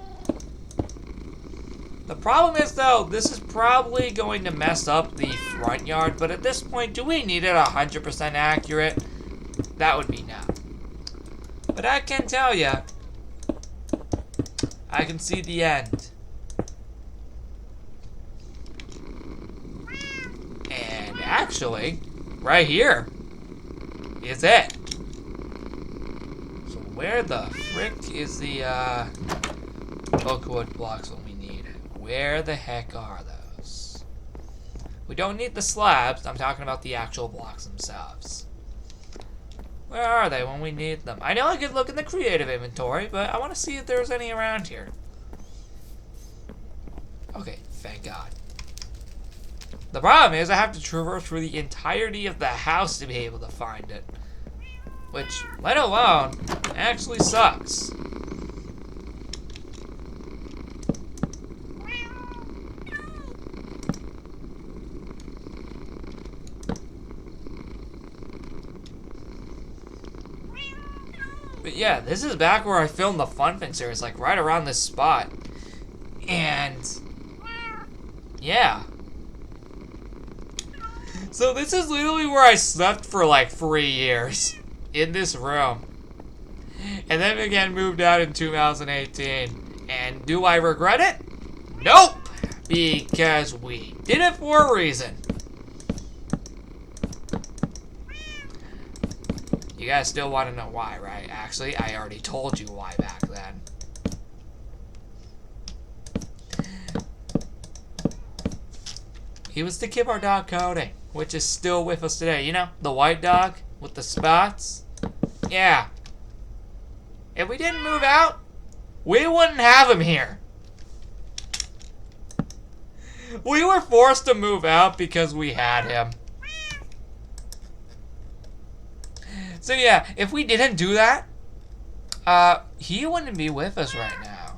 The problem is, though, this is probably going to mess up the front yard, but at this point, do we need it 100% accurate? That would be no. But I can tell you, I can see the end. And actually, right here is it. So where the frick is the oakwood blocks that we need? Where the heck are those? We don't need the slabs. I'm talking about the actual blocks themselves. Where are they when we need them? I know I could look in the creative inventory, but I want to see if there's any around here. Okay, thank God. The problem is I have to traverse through the entirety of the house to be able to find it. Which, let alone, actually sucks. But yeah, this is back where I filmed the Fun Thing series, like right around this spot. And yeah. So this is literally where I slept for like 3 years. In this room. And then again moved out in 2018. And do I regret it? Nope! Because we did it for a reason. You guys still want to know why, right? Actually, I already told you why back then. He was to keep our dog Cody, which is still with us today. You know, the white dog with the spots? Yeah. If we didn't move out, we wouldn't have him here. We were forced to move out because we had him. So yeah, if we didn't do that, he wouldn't be with us right now.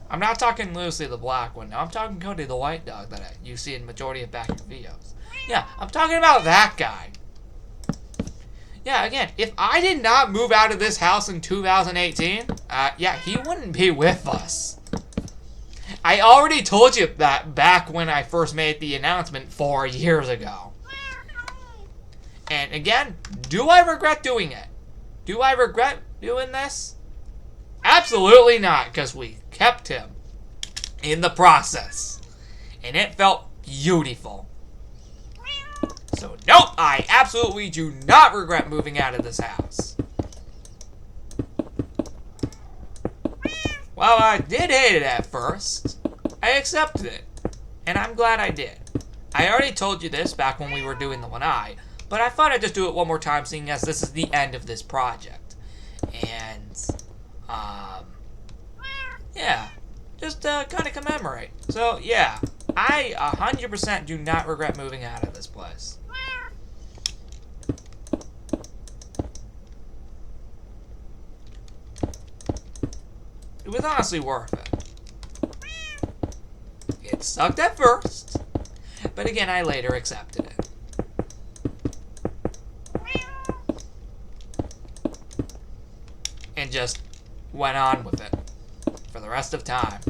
I'm not talking Lucy the black one. No, I'm talking Cody the white dog that you see in the majority of back videos. Yeah, I'm talking about that guy. Yeah, again, if I did not move out of this house in 2018, yeah, he wouldn't be with us. I already told you that back when I first made the announcement 4 years ago. And again, do I regret doing it? Do I regret doing this? Absolutely not, because we kept him in the process. And it felt beautiful. So nope, I absolutely do not regret moving out of this house. While I did hate it at first, I accepted it. And I'm glad I did. I already told you this back when we were doing the lanai, but I thought I'd just do it one more time seeing as this is the end of this project. And, yeah, just kind of commemorate. So, yeah, I 100% do not regret moving out of this place. It was honestly worth it. It sucked at first, but again, I later accepted it. And just went on with it for the rest of time.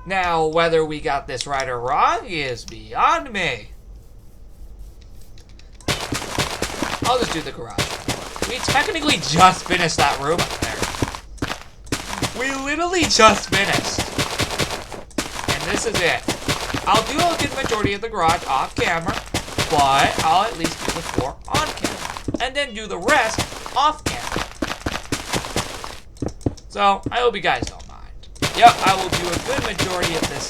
Now, whether we got this right or wrong is beyond me. I'll just do the garage. We technically just finished that room up there. We literally just finished. And this is it. I'll do a good majority of the garage off camera, but I'll at least do the floor on camera. And then do the rest off camera. So, I hope you guys don't mind. Yep, I will do a good majority of this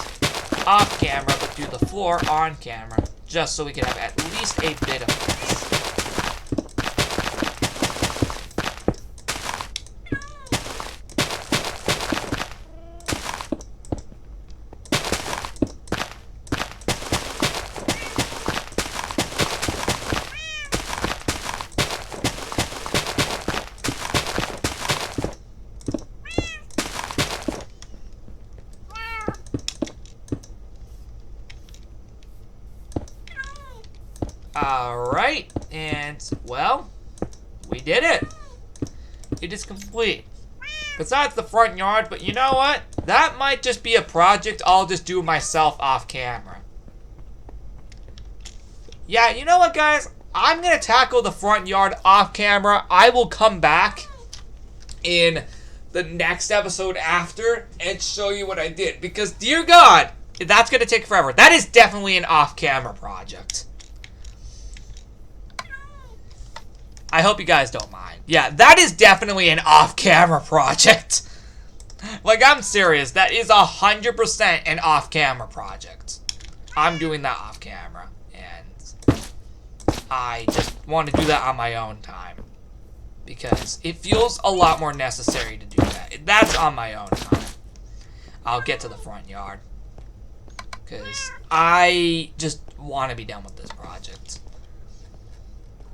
off camera, but do the floor on camera, just so we can have at least a bit of this. Alright, and, well, we did it. It is complete. Besides the front yard, but you know what? That might just be a project I'll just do myself off camera. Yeah, you know what, guys? I'm going to tackle the front yard off camera. I will come back in the next episode after and show you what I did. Because, dear God, that's going to take forever. That is definitely an off-camera project. I hope you guys don't mind. Yeah, that is definitely an off-camera project. Like, I'm serious. That is 100% an off-camera project. I'm doing that off-camera. And I just want to do that on my own time. Because it feels a lot more necessary to do that. That's on my own time. I'll get to the front yard. Because I just want to be done with this project.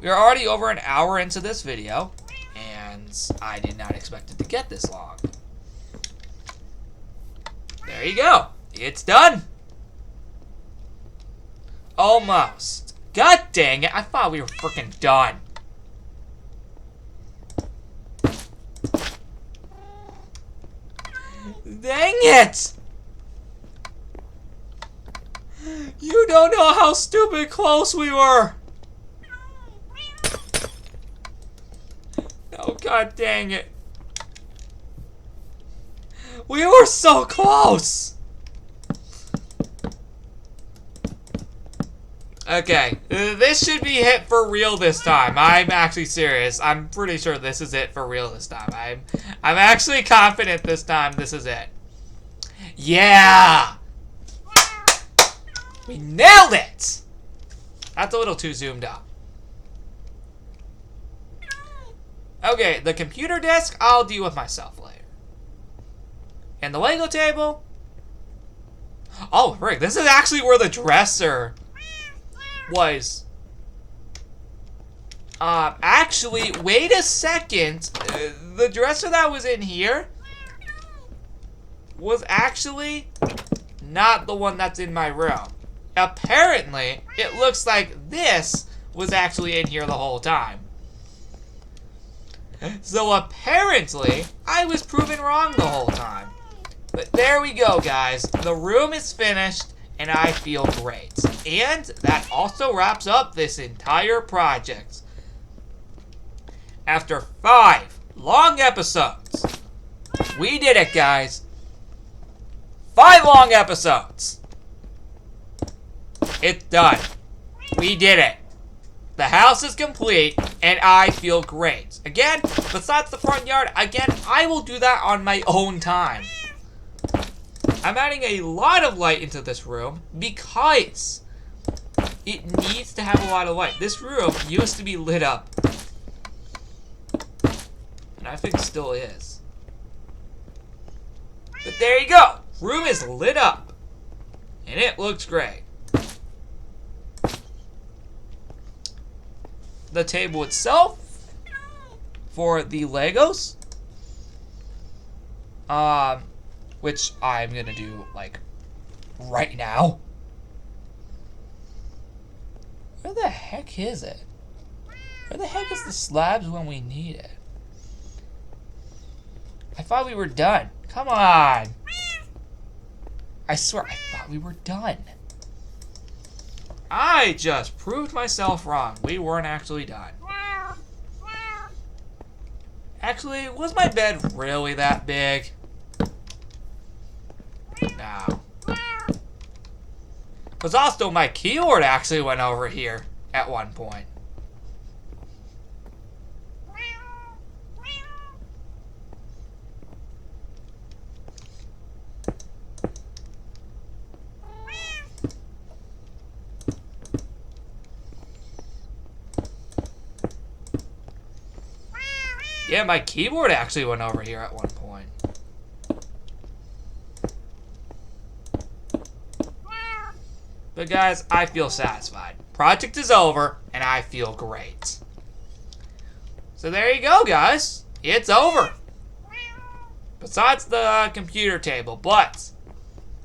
We're already over an hour into this video, and I did not expect it to get this long. There you go. It's done. Almost. God dang it. I thought we were freaking done. Dang it! You don't know how stupid close we were. Oh, God dang it. We were so close. Okay, this should be hit for real this time. I'm actually serious. I'm pretty sure this is it for real this time. I'm actually confident this time this is it. Yeah! We nailed it! That's a little too zoomed up. Okay, the computer desk, I'll deal with myself later. And the Lego table? Oh, Rick, this is actually where the dresser was. Actually, wait a second. The dresser that was in here was actually not the one that's in my room. Apparently, it looks like this was actually in here the whole time. So apparently, I was proven wrong the whole time. But there we go, guys. The room is finished, and I feel great. And that also wraps up this entire project. After 5 long episodes, we did it, guys. 5 long episodes. It's done. We did it. The house is complete, and I feel great. Again, besides the front yard, again, I will do that on my own time. I'm adding a lot of light into this room because it needs to have a lot of light. This room used to be lit up. And I think it still is. But there you go. Room is lit up. And it looks great. The table itself for the Legos. Which I'm gonna do, like, right now. Where the heck is it? Where the heck is the slabs when we need it? I thought we were done. Come on. I swear, I thought we were done. I just proved myself wrong. We weren't actually done. Actually, was my bed really that big? No. Because also my keyboard actually went over here at one point. Yeah, my keyboard actually went over here at one point. But guys, I feel satisfied. Project is over, and I feel great. So there you go, guys. It's over. Besides the computer table, but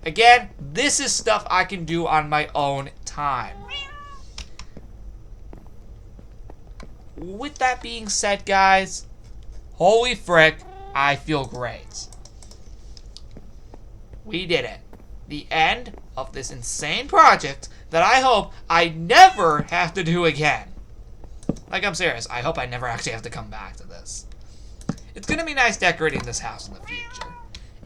again, this is stuff I can do on my own time. With that being said, guys, holy frick, I feel great. We did it. The end of this insane project that I hope I never have to do again. Like, I'm serious. I hope I never actually have to come back to this. It's going to be nice decorating this house in the future.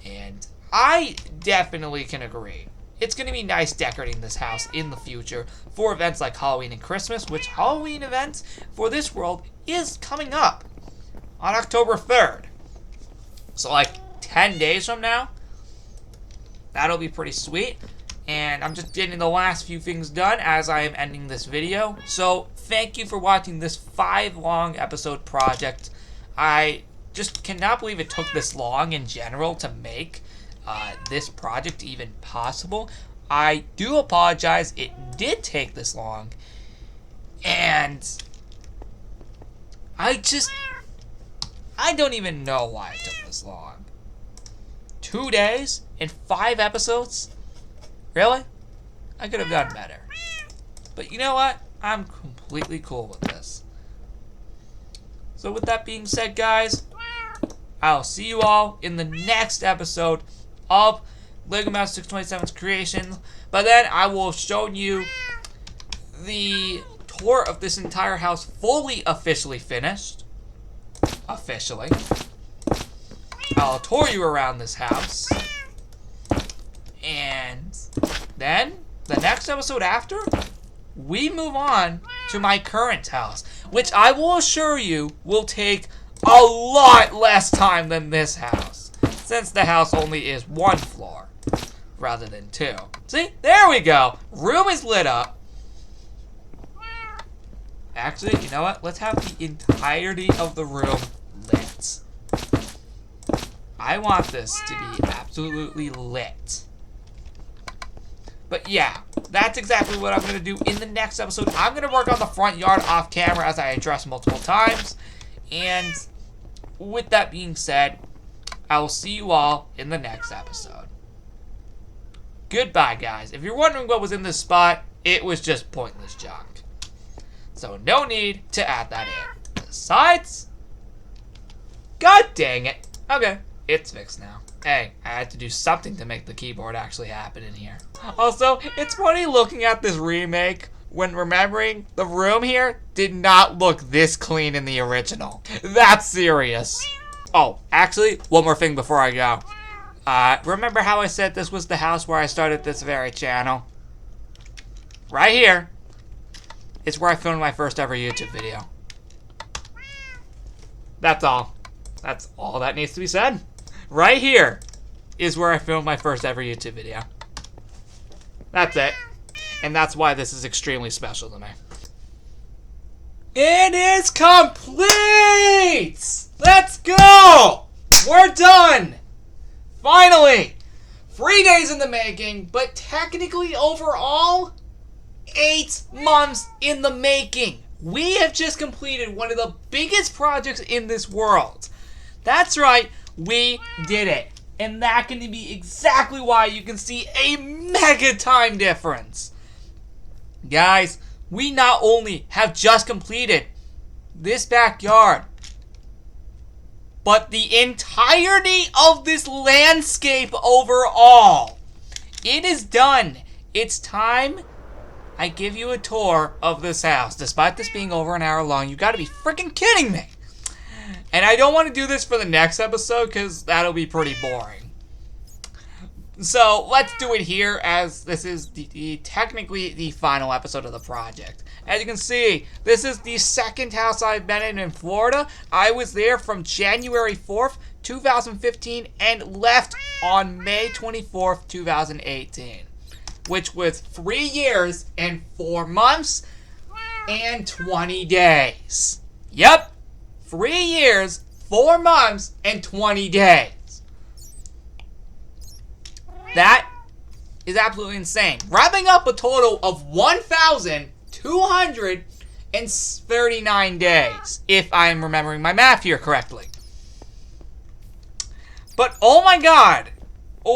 And I definitely can agree. It's going to be nice decorating this house in the future for events like Halloween and Christmas, which Halloween event for this world is coming up on October 3rd. So like 10 days from now, that'll be pretty sweet. And I'm just getting the last few things done as I am ending this video. So thank you for watching this 5-long episode project. I just cannot believe it took this long in general to make this project even possible. I do apologize it did take this long. And I don't even know why it took this long. 2 days and 5 episodes? Really? I could have done better. But you know what? I'm completely cool with this. So with that being said, guys, I'll see you all in the next episode of Legomaster627's creation. But then I will show you the tour of this entire house fully officially finished. Officially. I'll tour you around this house. And then, the next episode after, we move on to my current house, which I will assure you will take a lot less time than this house, since the house only is 1 floor, rather than 2. See? There we go. Room is lit up. Actually, you know what? Let's have the entirety of the room I want this to be absolutely lit. But yeah, that's exactly what I'm going to do in the next episode. I'm going to work on the front yard off camera as I addressed multiple times. And with that being said, I will see you all in the next episode. Goodbye, guys. If you're wondering what was in this spot, it was just pointless junk. So no need to add that in. Besides, god dang it. Okay, it's fixed now. Hey, I had to do something to make the keyboard actually happen in here. Also, it's funny looking at this remake when remembering the room here did not look this clean in the original. That's serious. Oh, actually, one more thing before I go. Remember how I said this was the house where I started this very channel? Right here is where I filmed my first ever YouTube video. That's all. That's all that needs to be said. Right here is where I filmed my first ever YouTube video. That's it. And that's why this is extremely special to me. It is complete! Let's go! We're done! Finally! 3 days in the making, but technically overall, 8 months in the making. We have just completed one of the biggest projects in this world. That's right, we did it. And that can be exactly why you can see a mega time difference. Guys, we not only have just completed this backyard, but the entirety of this landscape overall. It is done. It's time I give you a tour of this house. Despite this being over an hour long, you gotta be freaking kidding me. And I don't want to do this for the next episode because that'll be pretty boring. So let's do it here, as this is technically the final episode of the project. As you can see, this is the second house I've been in Florida. I was there from January 4th, 2015 and left on May 24th, 2018. Which was 3 years and 4 months and 20 days. Yep, 3 years, 4 months, and 20 days. That is absolutely insane. Wrapping up a total of 1,239 days, if I am remembering my math here correctly. But oh my god,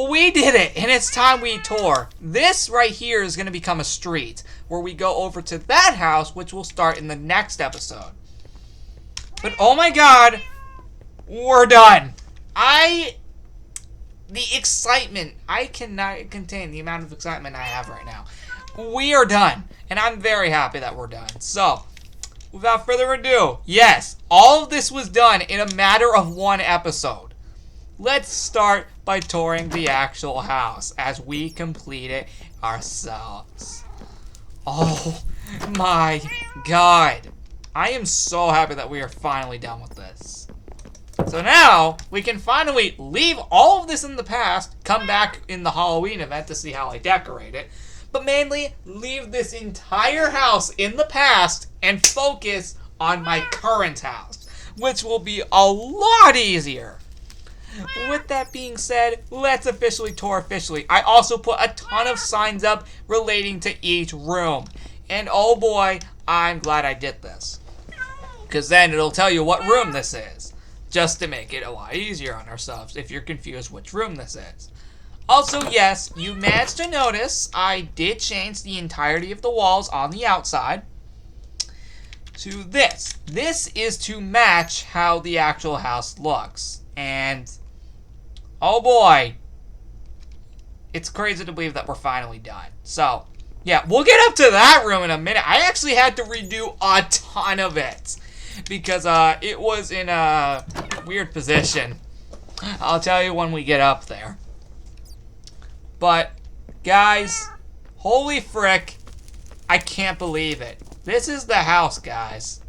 we did it, and it's time we tour. This right here is going to become a street, where we go over to that house, which will start in the next episode. But oh my god, we're done. The excitement, I cannot contain the amount of excitement I have right now. We are done, and I'm very happy that we're done. So, without further ado, yes, all of this was done in a matter of 1 episode. Let's start by touring the actual house as we complete it ourselves. Oh my god. I am so happy that we are finally done with this. So now, we can finally leave all of this in the past, come back in the Halloween event to see how I decorate it, but mainly leave this entire house in the past and focus on my current house, which will be a lot easier. With that being said, let's officially tour officially. I also put a ton of signs up relating to each room. And oh boy, I'm glad I did this. Because then it'll tell you what room this is. Just to make it a lot easier on ourselves if you're confused which room this is. Also, yes, you managed to notice I did change the entirety of the walls on the outside to this. This is to match how the actual house looks. And oh boy, it's crazy to believe that we're finally done. So, yeah, we'll get up to that room in a minute. I actually had to redo a ton of it because it was in a weird position. I'll tell you when we get up there. But, guys, holy frick, I can't believe it. This is the house, guys.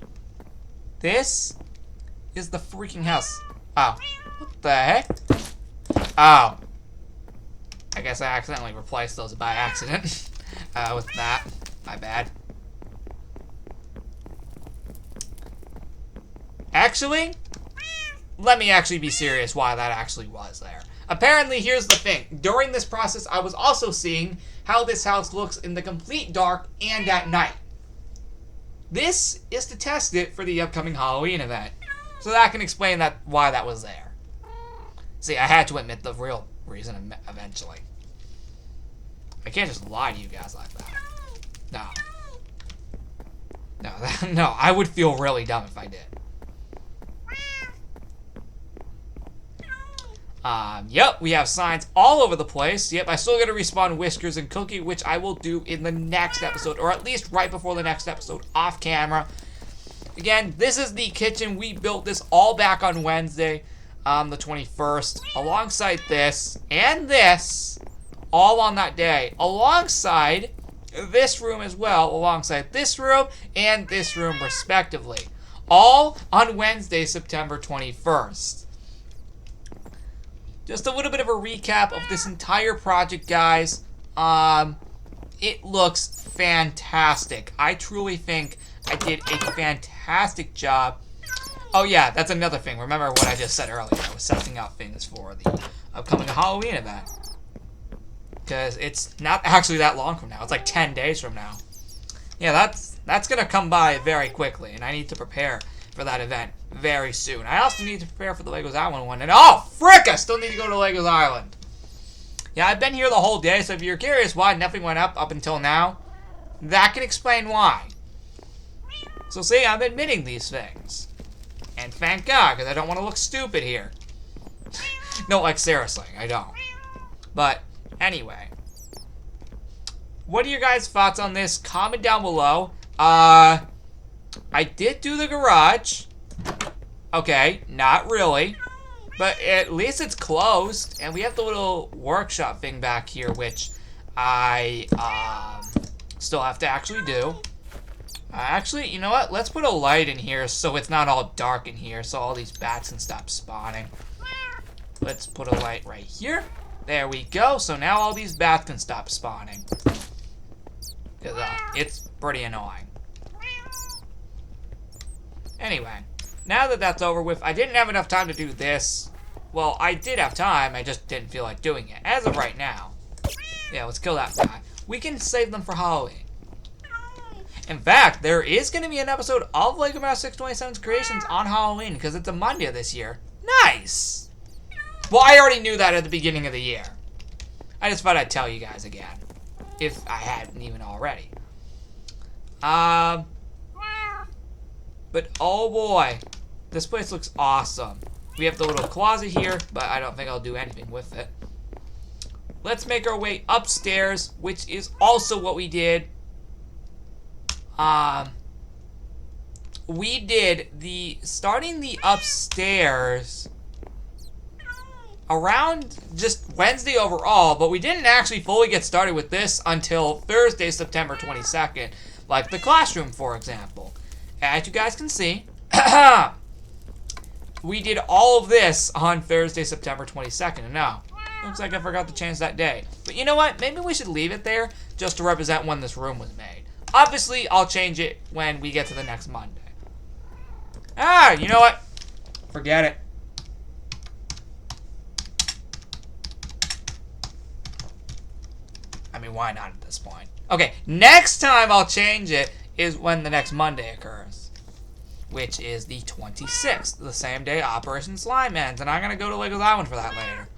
This is the freaking house. Oh, what the heck? Oh. I guess I accidentally replaced those by accident with that. My bad. Actually, let me actually be serious why that actually was there. Apparently, here's the thing. During this process, I was also seeing how this house looks in the complete dark and at night. This is to test it for the upcoming Halloween event. So that can explain why that was there. See, I had to admit the real reason eventually. I can't just lie to you guys like that. No. No, I would feel really dumb if I did. Yep, we have signs all over the place. Yep, I still gotta respawn Whiskers and Cookie, which I will do in the next episode, or at least right before the next episode, off camera. Again, this is the kitchen. We built this all back on Wednesday, the 21st, alongside this, and this, all on that day, alongside this room as well, alongside this room, and this room, respectively. All on Wednesday, September 21st. Just a little bit of a recap of this entire project, guys. It looks fantastic. I truly think I did a fantastic job. Oh yeah, that's another thing. Remember what I just said earlier. I was setting out things for the upcoming Halloween event. Because it's not actually that long from now. It's like 10 days from now. Yeah, that's going to come by very quickly. And I need to prepare for that event very soon. I also need to prepare for the Legos Island one. And oh, frick! I still need to go to Legos Island. Yeah, I've been here the whole day, so if you're curious why nothing went up until now, that can explain why. So see, I'm admitting these things. And thank God, because I don't want to look stupid here. No, like seriously, I don't. But anyway, what are your guys' thoughts on this? Comment down below. I did do the garage. Okay, not really. But at least it's closed. And we have the little workshop thing back here, which I still have to actually do. Actually, you know what? Let's put a light in here so it's not all dark in here, so all these bats can stop spawning. Let's put a light right here. There we go. So now all these bats can stop spawning. Because it's pretty annoying. Anyway, now that that's over with, I didn't have enough time to do this. Well, I did have time, I just didn't feel like doing it. As of right now. Yeah, let's kill that guy. We can save them for Halloween. In fact, there is going to be an episode of Legomaster627's Creations on Halloween, because it's a Monday this year. Nice! Well, I already knew that at the beginning of the year. I just thought I'd tell you guys again. If I hadn't even already. But oh boy, this place looks awesome. We have the little closet here, but I don't think I'll do anything with it. Let's make our way upstairs, which is also what we did. We did starting the upstairs around just Wednesday overall, but we didn't actually fully get started with this until Thursday, September 22nd, like the classroom, for example. As you guys can see, we did all of this on Thursday, September 22nd, and now, looks like I forgot to change that day. But you know what? Maybe we should leave it there just to represent when this room was made. Obviously, I'll change it when we get to the next Monday. You know what? Forget it. I mean, why not at this point? Okay, next time I'll change it is when the next Monday occurs, which is the 26th, the same day Operation Slime ends, and I'm going to go to Legos Island for that later.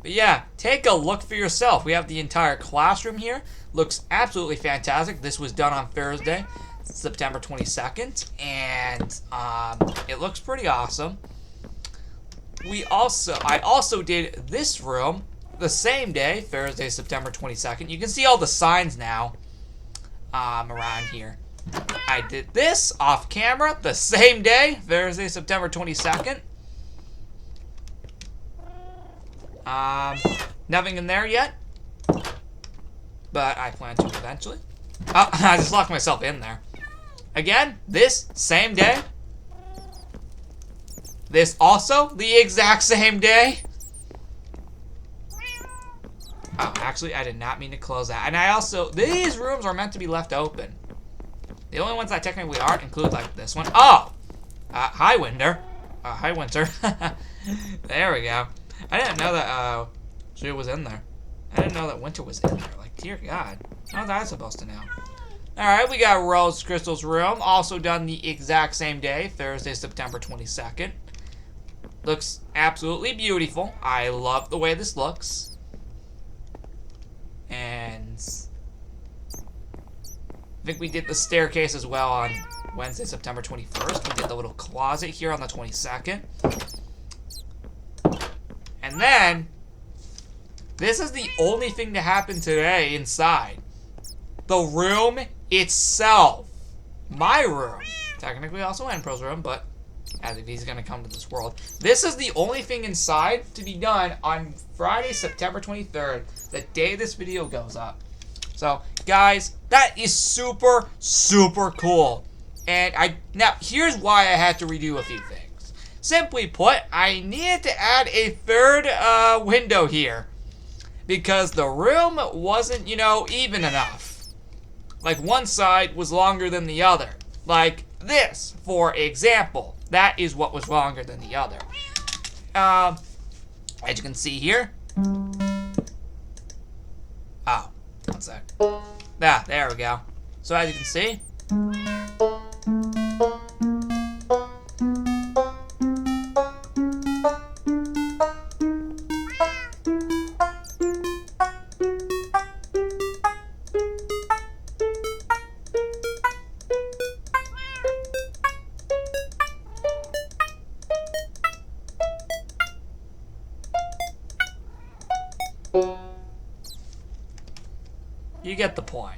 But yeah, take a look for yourself. We have the entire classroom here. Looks absolutely fantastic. This was done on Thursday, September 22nd, and it looks pretty awesome. I also did this room the same day, Thursday, September 22nd. You can see all the signs now around here. I did this off camera the same day, Thursday, September 22nd. Nothing in there yet, but I plan to eventually. Oh, I just locked myself in there. Again, this same day. This also the exact same day. Oh, actually, I did not mean to close that. And I also, these rooms are meant to be left open. The only ones that technically aren't include like this one. Oh! Hi, Winder. Hi, Winter. There we go. I didn't know that she was in there. I didn't know that Winter was in there. Like, dear God. How was I supposed to know? Alright, we got Rose Crystal's room. Also done the exact same day, Thursday, September 22nd. Looks absolutely beautiful. I love the way this looks. And I think we did the staircase as well on Wednesday, September 21st. We did the little closet here on the 22nd. And then, this is the only thing to happen today inside. The room itself. My room. Technically also Enpro's room, but as if he's going to come to this world. This is the only thing inside to be done on Friday, September 23rd, the day this video goes up. So, guys, that is super, super cool. And now, here's why I had to redo a few things. Simply put, I needed to add a third window here. Because the room wasn't, even enough. Like, one side was longer than the other. Like this, for example. That is what was longer than the other. As you can see here. Oh, one sec. Ah, there we go. So as you can see. You get the point.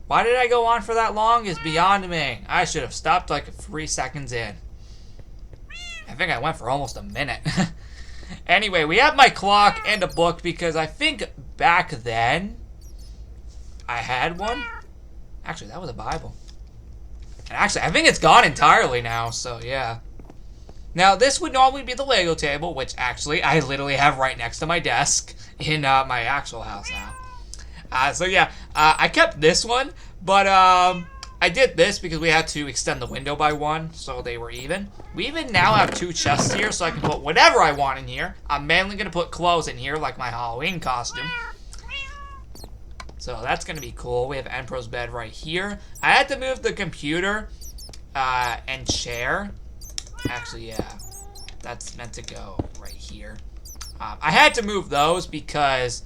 Why did I go on for that long is beyond me. I should have stopped like 3 seconds in. I think I went for almost a minute. Anyway, we have my clock and a book because I think back then I had one. Actually, that was a Bible. And actually, I think it's gone entirely now, so yeah. Now, this would normally be the Lego table, which actually I literally have right next to my desk in my actual house now. So yeah, I kept this one, but I did this because we had to extend the window by 1, so they were even. We even now have 2 chests here, so I can put whatever I want in here. I'm mainly going to put clothes in here, like my Halloween costume. So that's going to be cool. We have Enpro's bed right here. I had to move the computer and chair. Actually, yeah, that's meant to go right here. I had to move those because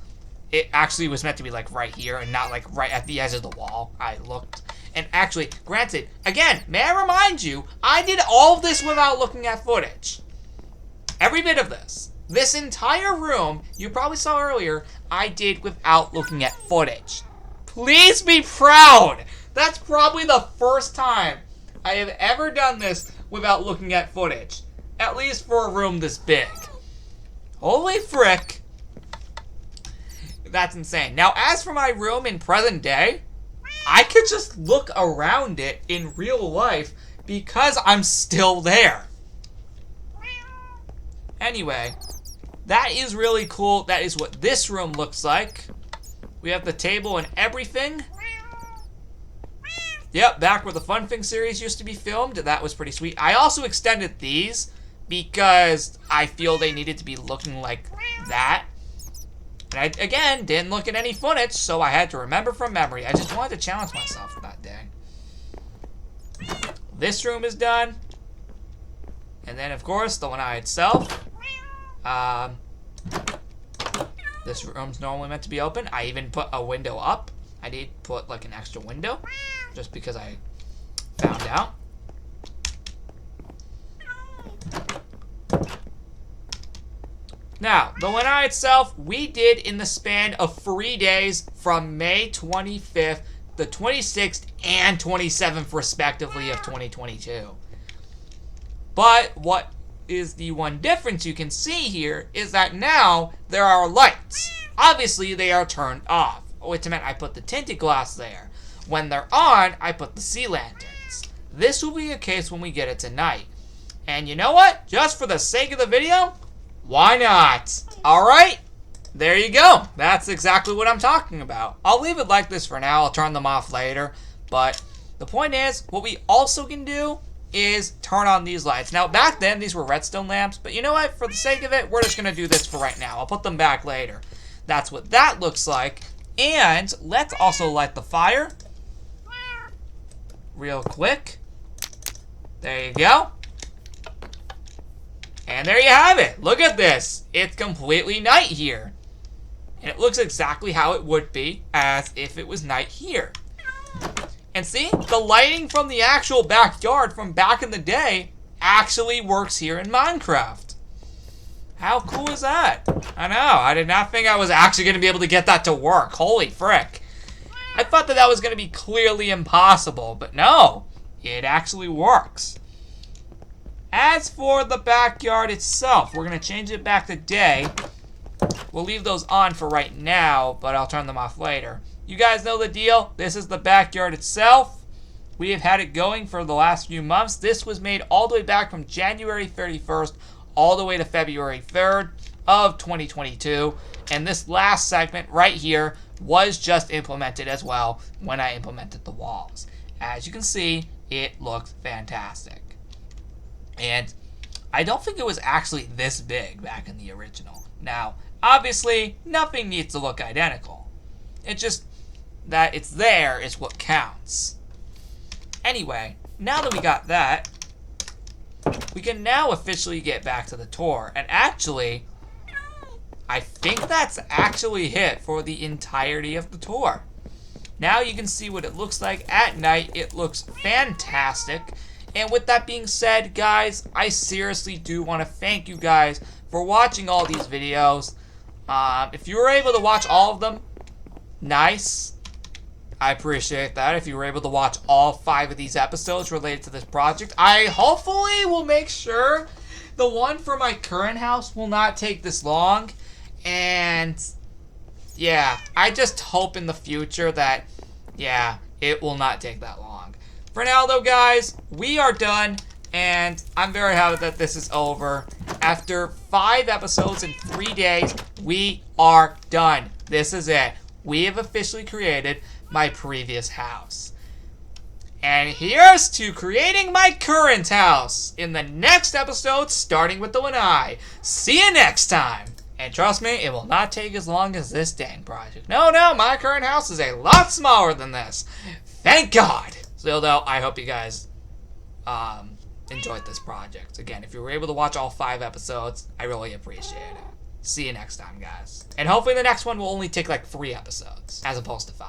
it actually was meant to be like right here and not like right at the edge of the wall. I looked. And actually, granted, again, may I remind you, I did all of this without looking at footage. Every bit of this. This entire room, you probably saw earlier, I did without looking at footage. Please be proud. That's probably the first time I have ever done this without looking at footage. At least for a room this big. Holy frick. That's insane. Now, as for my room in present day, I could just look around it in real life because I'm still there. Anyway, that is really cool. That is what this room looks like. We have the table and everything. Yep, back where the Fun Thing series used to be filmed. That was pretty sweet. I also extended these because I feel they needed to be looking like that. And I, again, didn't look at any footage, so I had to remember from memory. I just wanted to challenge myself that day. This room is done. And then, of course, the one itself. This room's normally meant to be open. I even put a window up. I did put, like, an extra window. Just because I found out. Now, the lanai itself, we did in the span of 3 days from May 25th, the 26th, and 27th, respectively, of 2022. But what is the one difference you can see here is that now there are lights. Obviously, they are turned off, which meant I put the tinted glass there. When they're on, I put the sea lanterns. This will be a case when we get it tonight. And you know what? Just for the sake of the video, why not? Alright, there you go. That's exactly what I'm talking about. I'll leave it like this for now. I'll turn them off later. But the point is, what we also can do is turn on these lights. Now, back then, these were redstone lamps, but you know what? For the sake of it, we're just going to do this for right now. I'll put them back later. That's what that looks like. And let's also light the fire. Real quick. There you go. And there you have it. Look at this. It's completely night here. And it looks exactly how it would be as if it was night here. And see, the lighting from the actual backyard from back in the day actually works here in Minecraft. How cool is that? I know, I did not think I was actually going to be able to get that to work. Holy frick. I thought that was going to be clearly impossible, but no, it actually works. As for the backyard itself, we're going to change it back to day. We'll leave those on for right now, but I'll turn them off later. You guys know the deal. This is the backyard itself. We have had it going for the last few months. This was made all the way back from January 31st all the way to February 3rd of 2022. And this last segment right here was just implemented as well when I implemented the walls. As you can see, it looks fantastic. And I don't think it was actually this big back in the original. Now, obviously, nothing needs to look identical. It's just that it's there is what counts. Anyway, now that we got that, we can now officially get back to the tour. And actually, I think that's actually it for the entirety of the tour. Now you can see what it looks like at night. It looks fantastic. And with that being said, guys, I seriously do want to thank you guys for watching all these videos. If you were able to watch all of them, nice. I appreciate that. If you were able to watch all 5 of these episodes related to this project, I hopefully will make sure the one for my current house will not take this long. And yeah, I just hope in the future that, yeah, it will not take that long. For now, though, guys, we are done, and I'm very happy that this is over. After 5 episodes in 3 days, we are done. This is it. We have officially created my previous house. And here's to creating my current house in the next episode, starting with the lanai. See you next time. And trust me, it will not take as long as this dang project. No, my current house is a lot smaller than this. Thank God. So, though, I hope you guys enjoyed this project. Again, if you were able to watch all 5 episodes, I really appreciate it. See you next time, guys. And hopefully the next one will only take like 3 episodes, as opposed to 5.